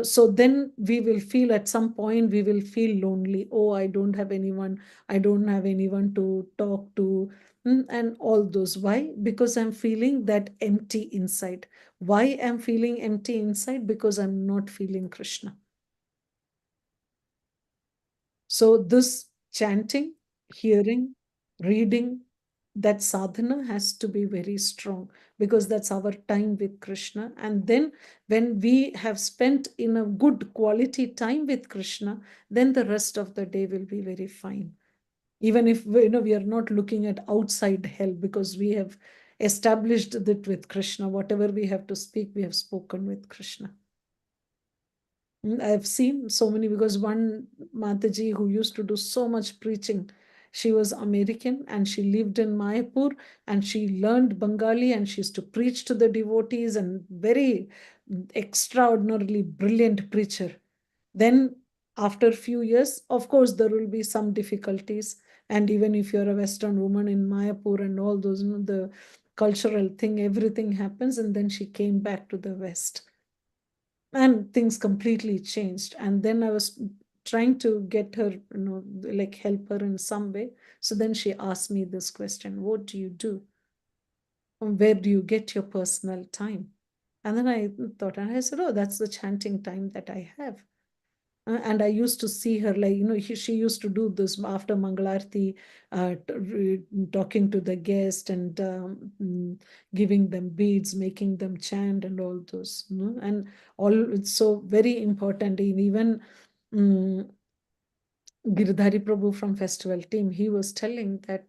So then we will feel at some point, we will feel lonely. Oh, I don't have anyone. I don't have anyone to talk to. And all those. Why? Because I'm feeling that empty inside. Why I'm feeling empty inside? Because I'm not feeling Krishna. So this chanting, hearing, reading, that sadhana has to be very strong, because that's our time with Krishna. And then when we have spent in a good quality time with Krishna, then the rest of the day will be very fine. Even if we are not looking at outside hell, because we have established that with Krishna, whatever we have to speak, we have spoken with Krishna. I've seen so many, because one Mataji who used to do so much preaching, she was American and she lived in Mayapur and she learned Bengali and she used to preach to the devotees, and very extraordinarily brilliant preacher. Then after a few years, of course, there will be some difficulties. And even if you're a Western woman in Mayapur and all those, the cultural thing, everything happens. And then she came back to the West. And things completely changed. And then I was trying to get her, like help her in some way. So then she asked me this question: what do you do? Where do you get your personal time? And then I thought, and I said, oh, that's the chanting time that I have. And I used to see her, like, she used to do this after Mangalarti, talking to the guest and giving them beads, making them chant and all those. And all, it's so very important. Even Giridhari Prabhu from festival team, he was telling that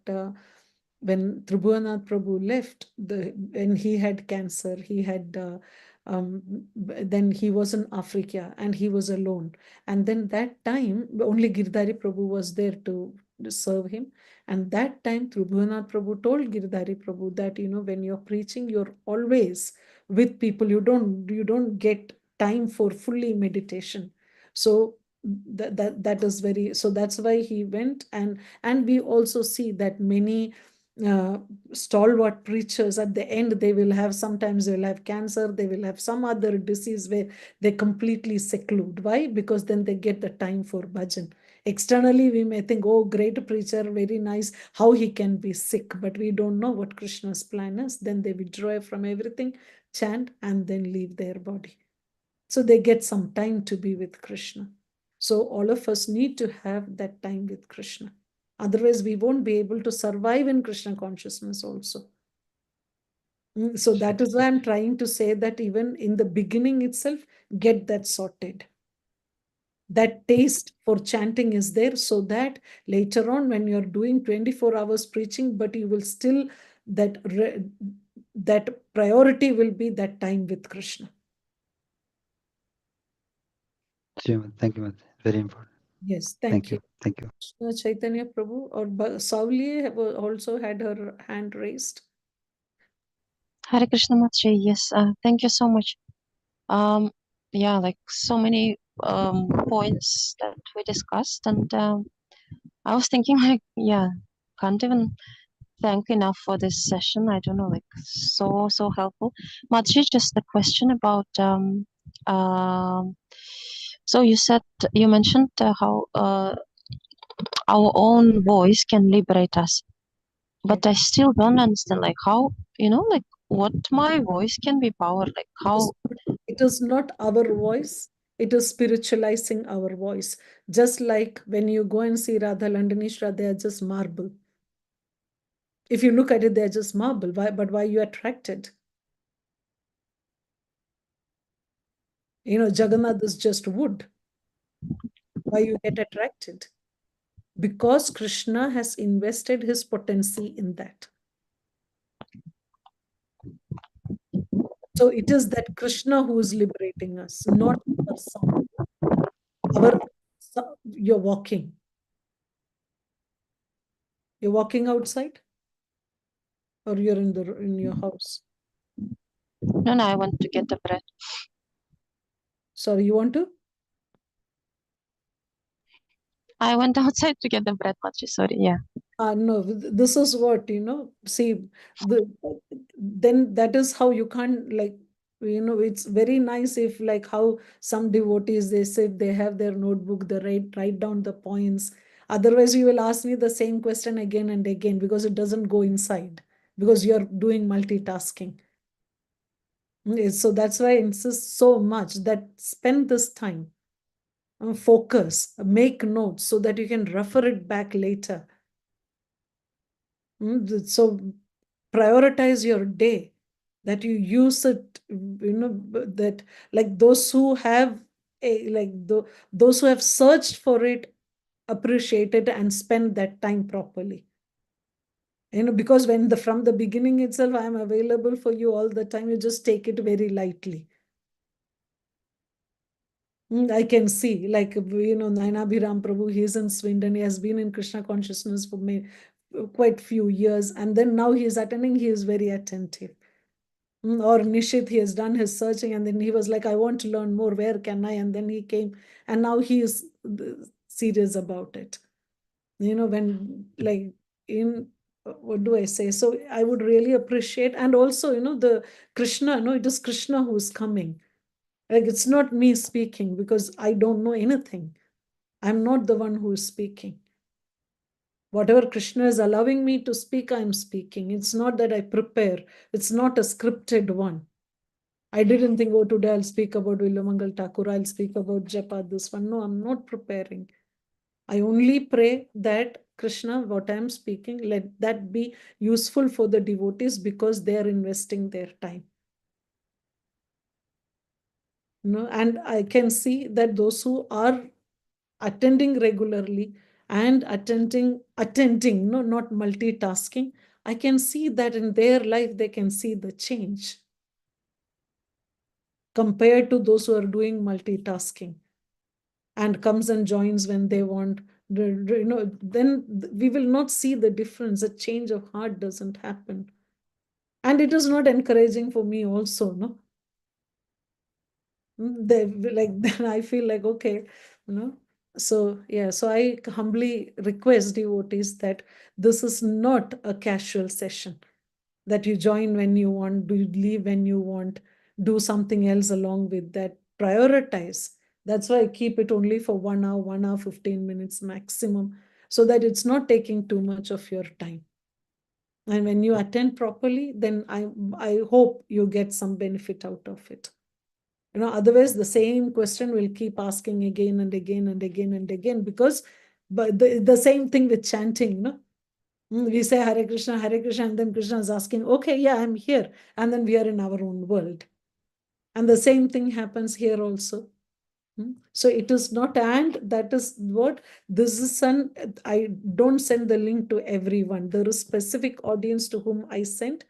when Tribhuwanath Prabhu left, when he had cancer, he had then he was in Africa and he was alone. And then that time, only Giridhari Prabhu was there to serve him. And that time, Tribhuwanath Prabhu told Giridhari Prabhu that, when you're preaching, you're always with people. You don't get time for fully meditation. So that is very, so that's why he went. And we also see that many stalwart preachers, at the end they will have, sometimes they will have cancer, they will have some other disease where they completely seclude. Why? Because then they get the time for bhajan. Externally we may think, oh, great preacher, very nice, how he can be sick, but we don't know what Krishna's plan is. Then they withdraw from everything, chant, and then leave their body. So they get some time to be with Krishna. So all of us need to have that time with Krishna. Otherwise, we won't be able to survive in Krishna consciousness also. So that is why I'm trying to say that even in the beginning itself, get that sorted. That taste for chanting is there, so that later on, when you're doing 24 hours preaching, but you will still, that priority will be that time with Krishna. Thank you, Mataji. Very important. Yes, thank you. Thank you. Chaitanya Prabhu or Sauli have also had her hand raised. Hare Krishna Mataji, yes, thank you so much. Yeah, like so many points that we discussed, and I was thinking like, yeah, can't even thank enough for this session. I don't know, like so helpful. Mataji, just a question about so you mentioned how our own voice can liberate us, but I still don't understand like how, like what my voice can be powered, like how. It is not our voice, it is spiritualizing our voice. Just like when you go and see Radha Landanishra, they are just marble. If you look at it, they're just marble. But why are you attracted? Jagannath is just wood. Why you get attracted? Because Krishna has invested his potency in that. So it is that Krishna who is liberating us, not our sound. You're walking. You're walking outside? Or you're in your house? No, I want to get the bread. Sorry, you want to? I went outside to get the bread, Mataji. Sorry, yeah. No, this is what, see, then that is how you can't, like, it's very nice if, like, how some devotees, they sit, they have their notebook, they write down the points. Otherwise, you will ask me the same question again and again, because it doesn't go inside, because you're doing multitasking. So that's why I insist so much that spend this time, focus, make notes so that you can refer it back later. So prioritize your day, that you use it, that like those who have those who have searched for it, appreciate it and spend that time properly. Because when from the beginning itself, I am available for you all the time, you just take it very lightly. I can see, like, Nainabhiram Prabhu, he is in Sweden. He has been in Krishna consciousness for quite few years. And then now he is attending, he is very attentive. Or Nishit, he has done his searching and then he was like, I want to learn more. Where can I? And then he came and now he is serious about it. When like what do I say? So I would really appreciate, and also, the Krishna, it is Krishna who's coming. Like, it's not me speaking because I don't know anything. I'm not the one who is speaking. Whatever Krishna is allowing me to speak, I'm speaking. It's not that I prepare. It's not a scripted one. I didn't think, oh, today I'll speak about Villamangal Thakur, I'll speak about Japa, this one. No, I'm not preparing. I only pray that Krishna, what I'm speaking, let that be useful for the devotees because they are investing their time. And I can see that those who are attending regularly and attending, no, not multitasking, I can see that in their life they can see the change compared to those who are doing multitasking and comes and joins when they want. Then we will not see the difference. A change of heart doesn't happen, and it is not encouraging for me also, no. Then I feel like, okay, so yeah, so I humbly request devotees that this is not a casual session, that you join when you want, do you leave when you want, do something else along with that. Prioritize. That's why I keep it only for 1 hour, 1 hour, 15 minutes maximum, so that it's not taking too much of your time. And when you attend properly, then I hope you get some benefit out of it. Otherwise the same question will keep asking again and again and again and again, because but the same thing with chanting, we say Hare Krishna, and then Krishna is asking, okay, yeah, I'm here. And then we are in our own world. And the same thing happens here also. So it is not, and that is what this is. I don't send the link to everyone. There is specific audience to whom I send,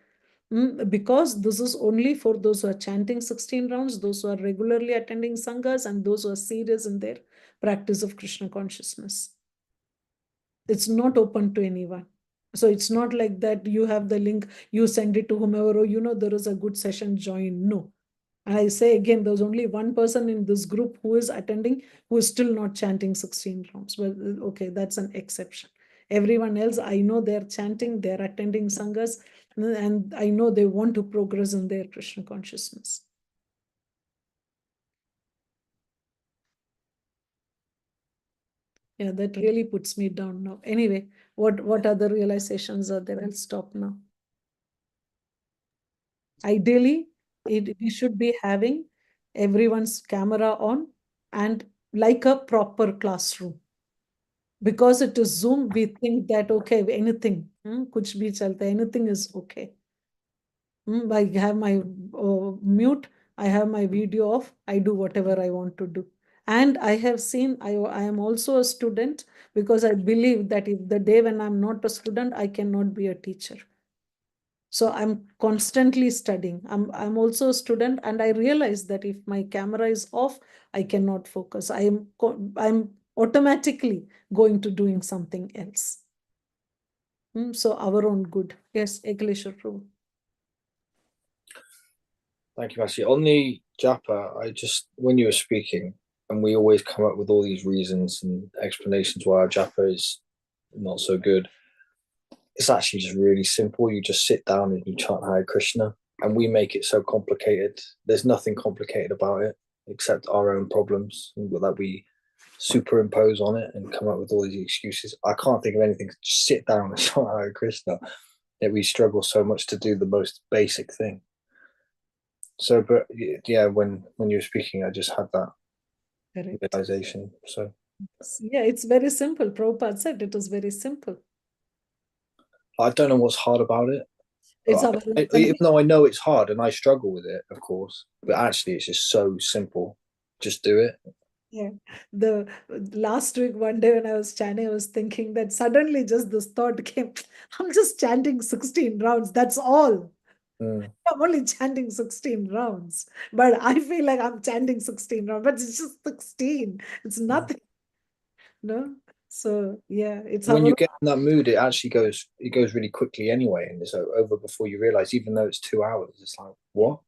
because this is only for those who are chanting 16 rounds, those who are regularly attending sanghas, and those who are serious in their practice of Krishna consciousness. It's not open to anyone. So it's not like that you have the link, you send it to whomever, there is a good session, join. No. And I say again, there's only one person in this group who is attending, who is still not chanting 16 rounds. Well, okay, that's an exception. Everyone else, I know they're chanting, they're attending sanghas, and I know they want to progress in their Krishna consciousness. Yeah, that really puts me down now. Anyway, what other realizations are there? I'll stop now. Ideally, we should be having everyone's camera on and like a proper classroom. Because it is Zoom, we think that, okay, anything, kuch bhi chalta, anything is okay. I have my mute, I have my video off, I do whatever I want to do. And I have seen, I am also a student, because I believe that if the day when I'm not a student, I cannot be a teacher. So I'm constantly studying. I'm also a student, and I realize that if my camera is off, I cannot focus. I'm automatically going to doing something else. So our own good. Yes, Ekleshwar Prabhu. Thank you, Masi. On the japa, when you were speaking, and we always come up with all these reasons and explanations why our japa is not so good. It's actually just really simple. You just sit down and you chant Hare Krishna, and we make it so complicated. There's nothing complicated about it except our own problems that we superimpose on it and come up with all these excuses. I can't think of anything. Just sit down and chant Hare Krishna. That we struggle so much to do the most basic thing. So, but yeah, when you were speaking, I just had that realization. So yeah, it's very simple. Prabhupada said it is very simple. I don't know what's hard about it. It's Even though I know it's hard and I struggle with it, of course, but actually it's just so simple. Just do it. Yeah. The last week, one day when I was chanting, I was thinking that suddenly just this thought came, I'm just chanting 16 rounds. That's all. I'm only chanting 16 rounds. But I feel like I'm chanting 16 rounds, but it's just 16. It's nothing. No? So yeah, it's when you get in that mood, it goes really quickly anyway, and it's over before you realize, even though it's 2 hours, it's like, what?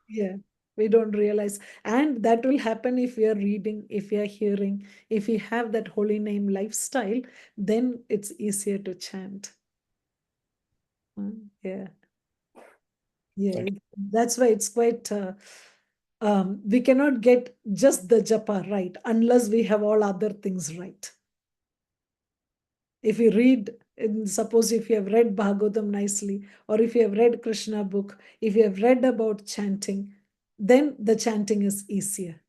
Yeah, we don't realize. And that will happen if we are reading, if we are hearing, if we have that holy name lifestyle, then it's easier to chant. Yeah. Yeah, that's why it's quite, we cannot get just the japa right unless we have all other things right. If you read, suppose if you have read Bhagavatam nicely, or if you have read Krishna book, if you have read about chanting, then the chanting is easier.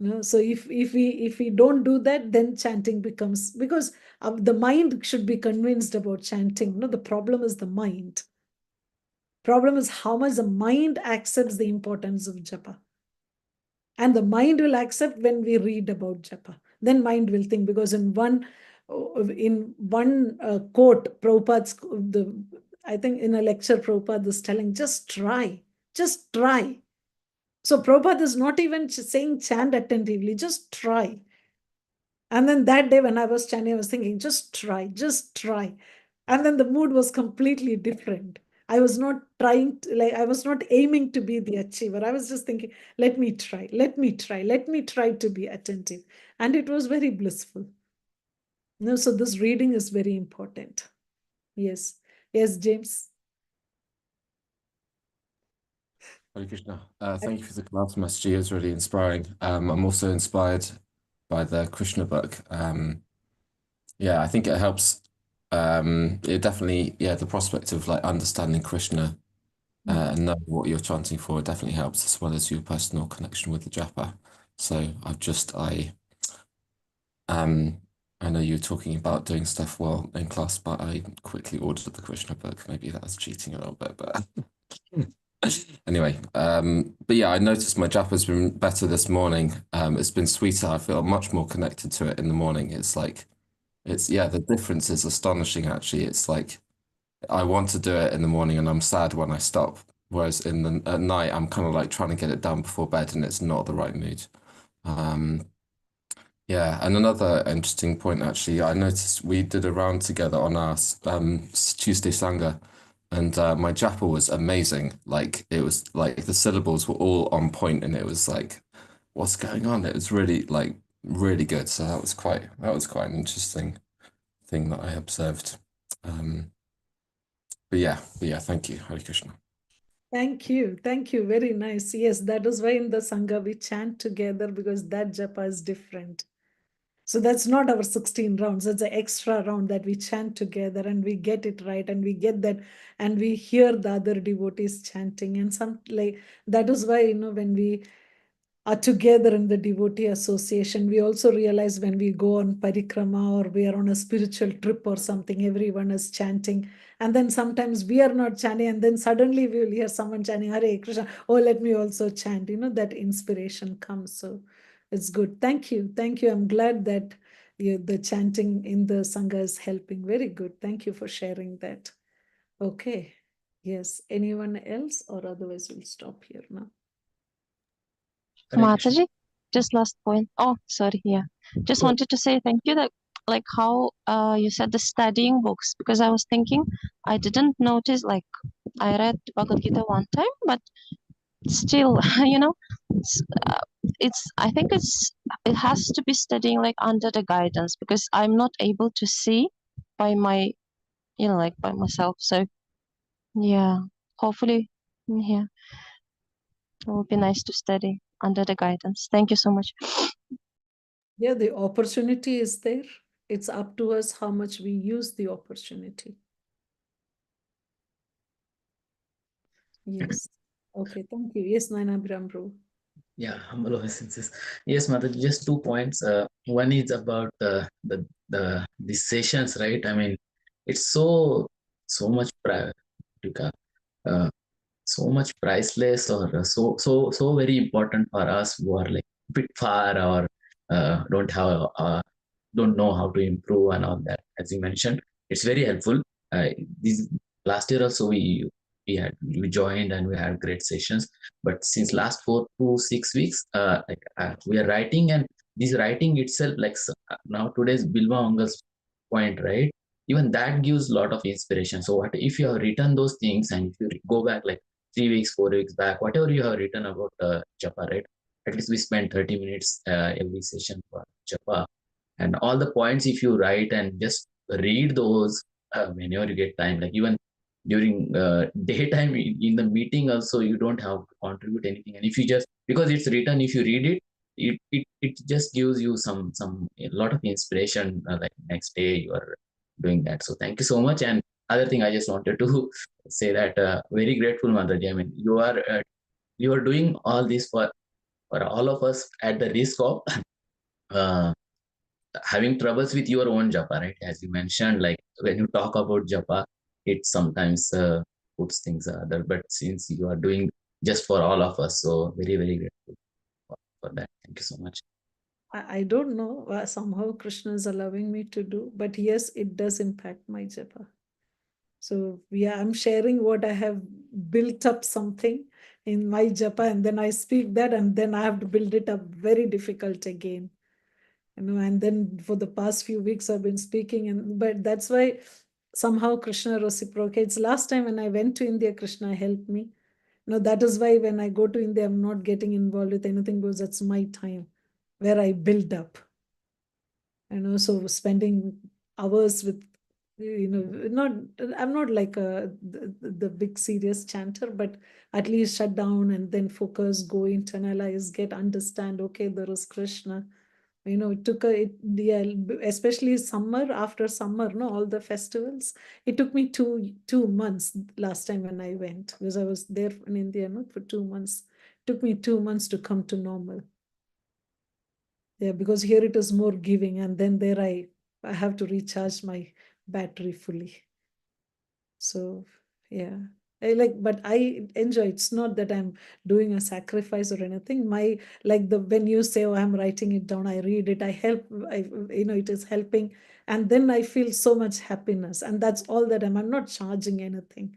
No? So if we don't do that, then chanting becomes, because the mind should be convinced about chanting. No, the problem is the mind. Problem is how much the mind accepts the importance of japa. And the mind will accept when we read about japa. Then mind will think, because in one quote, Prabhupada's, I think in a lecture, Prabhupada is telling, just try. So Prabhupada is not even saying chant attentively, just try. And then that day when I was chanting, I was thinking, just try. And then the mood was completely different. I was not trying to, I was not aiming to be the achiever. I was just thinking, let me try to be attentive. And it was very blissful. No, so this reading is very important. Yes. Yes, James. Hare Krishna. Thank you for the class message. It was really inspiring. I'm also inspired by the Krishna book. Yeah, I think it helps. It definitely, the prospect of like understanding Krishna and knowing what you're chanting for definitely helps, as well as your personal connection with the japa. So I know you were talking about doing stuff well in class, but I quickly ordered the Krishna book. Maybe that was cheating a little bit, but anyway, but yeah, I noticed my japa's been better this morning. It's been sweeter. I feel much more connected to it in the morning. The difference is astonishing, actually. It's like I want to do it in the morning and I'm sad when I stop. Whereas at night, I'm kind of like trying to get it done before bed and it's not the right mood. Yeah, and another interesting point, actually, I noticed we did a round together on our Tuesday Sangha, and my japa was amazing. Like, it was like the syllables were all on point, and it was like, what's going on? It was really good. So that was quite an interesting thing that I observed. But yeah, thank you, Hare Krishna. Thank you. Very nice. Yes, that is why in the Sangha we chant together, because that japa is different. So that's not our 16 rounds. That's an extra round that we chant together and we get it right and we get that and we hear the other devotees chanting. And that is why, when we are together in the devotee association, we also realize when we go on parikrama or we are on a spiritual trip or something, everyone is chanting. And then sometimes we are not chanting, and then suddenly we will hear someone chanting Hare Krishna. Oh, let me also chant. That inspiration comes. So it's good. Thank you. I'm glad that the chanting in the Sangha is helping. Very good. Thank you for sharing that. Okay. Yes. Anyone else, or otherwise we'll stop here now. Mataji, just last point. Oh, sorry. Yeah, just wanted to say thank you that like how you said the studying books, because I was thinking I didn't notice, like I read Bhagavad Gita one time, but still, I think it has to be studying like under the guidance, because I'm not able to see by my, like by myself. So yeah, hopefully, yeah, it would be nice to study under the guidance. Thank you so much. Yeah, the opportunity is there. It's up to us how much we use the opportunity. Yes. Okay, thank you. Yes, Naina Bramro. Yeah, humble obeisances. Yes, Mother, just 2 points. One is about the sessions, right? I mean, it's so much uh, so much priceless, or so very important for us who are like a bit far, or don't know how to improve and all that. As you mentioned, it's very helpful. This last year also we joined and we had great sessions. But since last 4 to 6 weeks, we are writing, and this writing itself, like now today's Bilba Mangal's point, right? Even that gives a lot of inspiration. So what if you have written those things, and if you go back like 3 weeks, 4 weeks back, whatever you have written about Japa, right? At least we spend 30 minutes every session for Japa, and all the points, if you write and just read those whenever you get time, like even during daytime in the meeting also, you don't have to contribute anything. And if you just, because it's written, if you read it, it just gives you a lot of inspiration, like next day you are doing that. So thank you so much. And other thing I just wanted to say that very grateful, Mataji. I mean, you are doing all this for all of us at the risk of uh, having troubles with your own japa, right? As you mentioned, like when you talk about japa, it sometimes puts things other. But since you are doing just for all of us, so very, very grateful for that. Thank you so much. I don't know. Somehow Krishna is allowing me to do, but yes, it does impact my japa. So yeah, I'm sharing what I have built up something in my japa, and then I speak that, and then I have to build it up. Very difficult again. And then for the past few weeks I've been speaking, but that's why somehow Krishna reciprocates. Last time when I went to India, Krishna helped me. That is why when I go to India, I'm not getting involved with anything, because that's my time where I build up. So spending hours with, I'm not like the big serious chanter, but at least shut down and then focus, go internalize, understand, okay, there is Krishna. It took especially summer, after summer, all the festivals. It took me two months last time when I went, because I was there in India for 2 months. It took me 2 months to come to normal. Yeah, because here it is more giving, and then there I have to recharge my battery fully. So yeah. But I enjoy. It's not that I'm doing a sacrifice or anything. When you say, oh, I'm writing it down, I read it, it is helping. And then I feel so much happiness. And that's all that I'm not charging anything.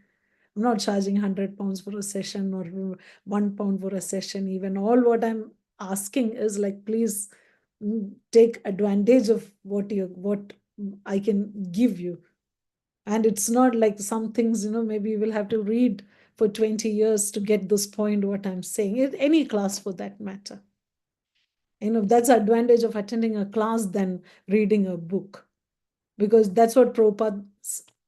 I'm not charging 100 pounds for a session or £1 for a session. Even all what I'm asking is like, please take advantage of what I can give you. And it's not like some things, maybe you will have to read for 20 years to get this point, what I'm saying. Any class for that matter. That's the advantage of attending a class than reading a book. Because that's what Prabhupada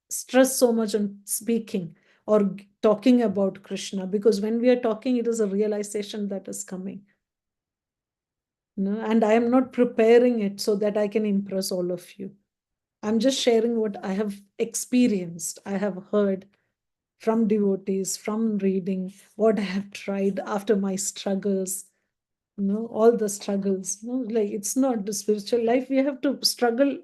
stressed so much on speaking or talking about Krishna. Because when we are talking, it is a realization that is coming. And I am not preparing it so that I can impress all of you. I'm just sharing what I have experienced, I have heard from devotees, from reading, what I have tried after my struggles, all the struggles. Like it's not the spiritual life. We have to struggle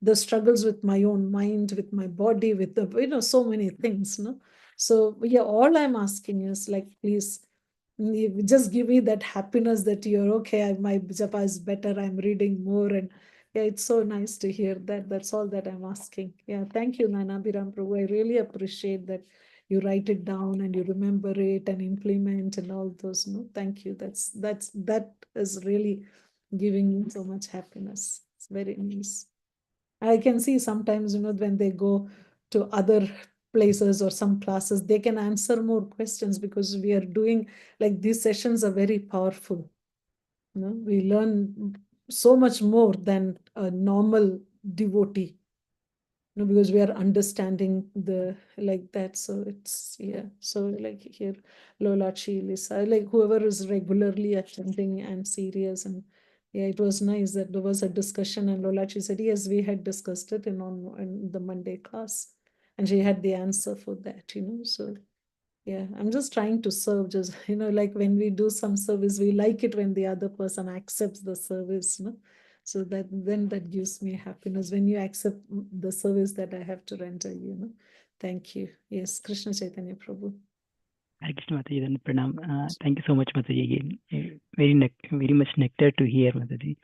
the struggles with my own mind, with my body, with the, so many things. So yeah, all I'm asking is like, please, just give me that happiness that you're okay. My japa is better. I'm reading more, and yeah, it's so nice to hear that. That's all that I'm asking. Yeah, thank you, Nana Biram Prabhu. I really appreciate that you write it down and you remember it and implement and all those. Thank you. That is really giving me so much happiness. It's very nice. I can see sometimes, when they go to other places or some classes, they can answer more questions, because we are doing, like, these sessions are very powerful. We learn so much more than a normal devotee, because we are understanding like that. So it's, yeah. So like here, Lolachi, Lisa, like whoever is regularly attending and serious. And yeah, it was nice that there was a discussion, and Lolachi said, yes, we had discussed it in the Monday class, and she had the answer for that, so yeah, I'm just trying to serve, just, like when we do some service, we like it when the other person accepts the service, So that gives me happiness when you accept the service that I have to render, Thank you. Yes, Krishna Chaitanya Prabhu. Hare Krishna Mataji, then pranam. Thank you so much, Mataji, again. Very much nectar to hear, Mataji.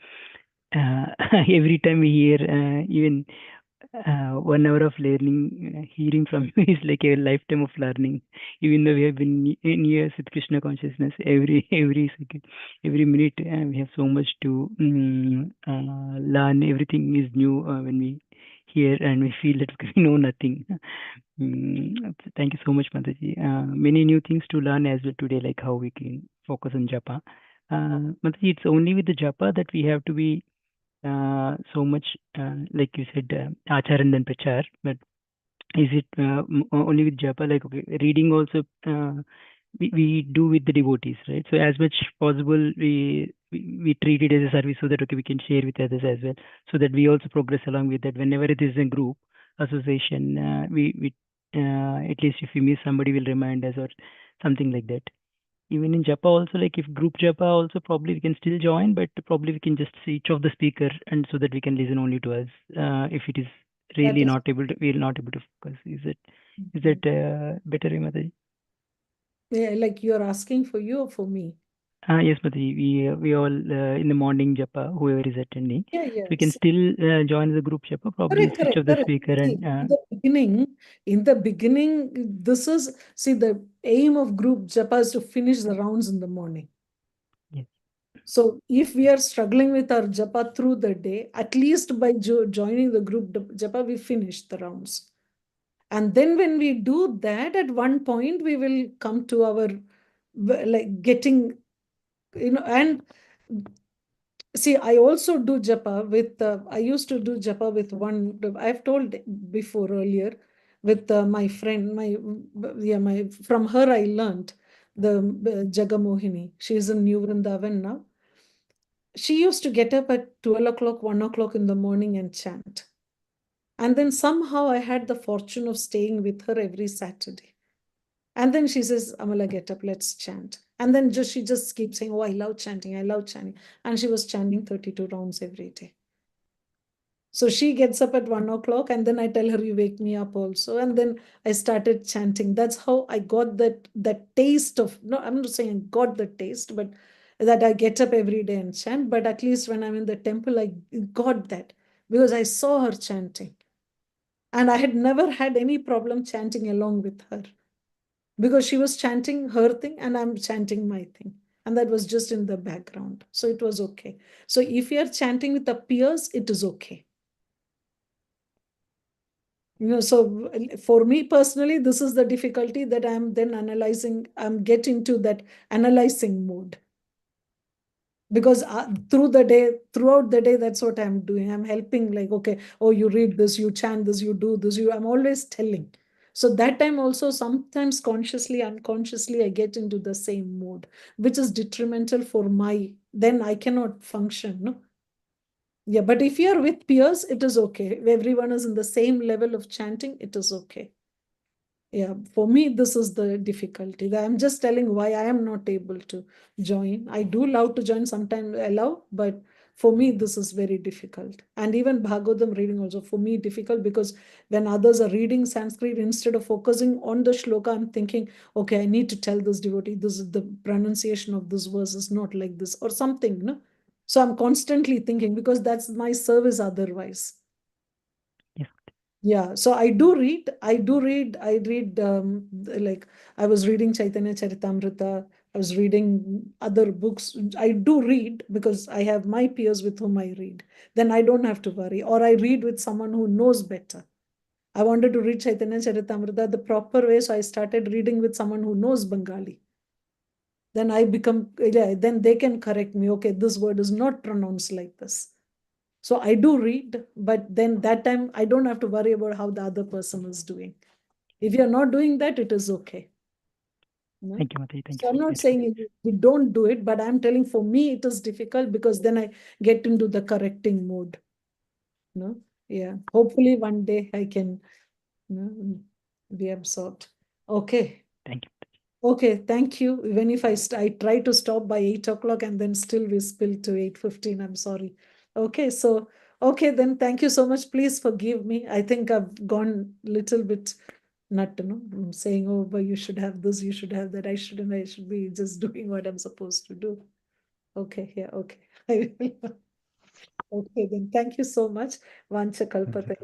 Every time we hear, even 1 hour of learning, hearing from you is like a lifetime of learning. Even though we have been in years with Krishna consciousness, every second, every minute, we have so much to learn. Everything is new when we hear and we feel that we know nothing. Thank you so much, Mataji. Many new things to learn as well today, like how we can focus on japa. Mataji, it's only with the japa that we have to be so much, like you said, achar and then prachar. But is it only with japa? Like, okay, reading also we do with the devotees, right? So as much possible, we treat it as a service so that okay, we can share with others as well, so that we also progress along with that. Whenever it is a group association, we at least if we miss somebody, will remind us or something like that. Even in japa also, like if group japa also, probably we can still join, but probably we can just switch off the speaker and so that we can listen only to us. If it is really not able to, we're not able to focus. Is it better, Mataji? Yeah, like you're asking for you or for me? Yes, Mataji. We all in the morning japa, whoever is attending, Yeah, so we can yes. still join the group japa. Probably switch off the speaker See, and. in the beginning, the aim of group japa is to finish the rounds in the morning. Yes. So if we are struggling with our japa through the day, at least by joining the group japa, we finish the rounds. And then when we do that, at one point, we will come to our, like getting, and see, I also do japa with, I used to do japa with one, I've told before earlier, with my friend, from her I learned the Jagamohini. She's in New Vrindavan now. She used to get up at 12 o'clock, 1 o'clock in the morning and chant. And then somehow I had the fortune of staying with her every Saturday. And then she says, Amala, get up, let's chant. And then she just keeps saying, oh, I love chanting, I love chanting. And she was chanting 32 rounds every day. So she gets up at 1 o'clock and then I tell her, you wake me up also. And then I started chanting. That's how I got that taste of, no, I'm not saying I got the taste, but that I get up every day and chant. But at least when I'm in the temple, I got that because I saw her chanting. And I had never had any problem chanting along with her because she was chanting her thing and I'm chanting my thing. And that was just in the background. So it was okay. So if you're chanting with the peers, it is okay. So for me personally, this is the difficulty that I'm then analyzing. I'm getting to that analyzing mode. Because throughout the day, that's what I'm doing. I'm helping, like, okay, oh, you read this, you chant this, you do this, I'm always telling. So that time also, sometimes consciously, unconsciously, I get into the same mode, which is detrimental for then I cannot function, no? Yeah, but if you're with peers, it is okay. If everyone is in the same level of chanting, it is okay. Yeah, for me, this is the difficulty. I'm just telling why I am not able to join. I do love to join, sometimes I love, but for me, this is very difficult. And even Bhagavatam reading also, for me, difficult because when others are reading Sanskrit, instead of focusing on the shloka, I'm thinking, okay, I need to tell this devotee, this is the pronunciation of this verse is not like this or something, no? So I'm constantly thinking because that's my service otherwise. Yes. Yeah, so I read, like I was reading Chaitanya Charitamrita, I was reading other books. I do read because I have my peers with whom I read. Then I don't have to worry. Or I read with someone who knows better. I wanted to read Chaitanya Charitamrita the proper way, so I started reading with someone who knows Bengali. Then then they can correct me. Okay, this word is not pronounced like this. So I do read, but then that time I don't have to worry about how the other person is doing. If you're not doing that, it is okay. No? Thank you, Mataji. Thank So I'm you. not saying we don't do it, but I'm telling for me it is difficult because then I get into the correcting mode. No? Yeah. Hopefully one day I can be absorbed. Okay. Thank you. Okay, thank you. Even if I try to stop by 8 o'clock and then still we spill to 8:15, I'm sorry. Okay, so okay, then thank you so much. Please forgive me. I think I've gone little bit not saying, oh, but you should have this, you should have that. I shouldn't. I should be just doing what I'm supposed to do. Okay, yeah, okay. I will. Okay, then thank you so much. Vancha Kalpata.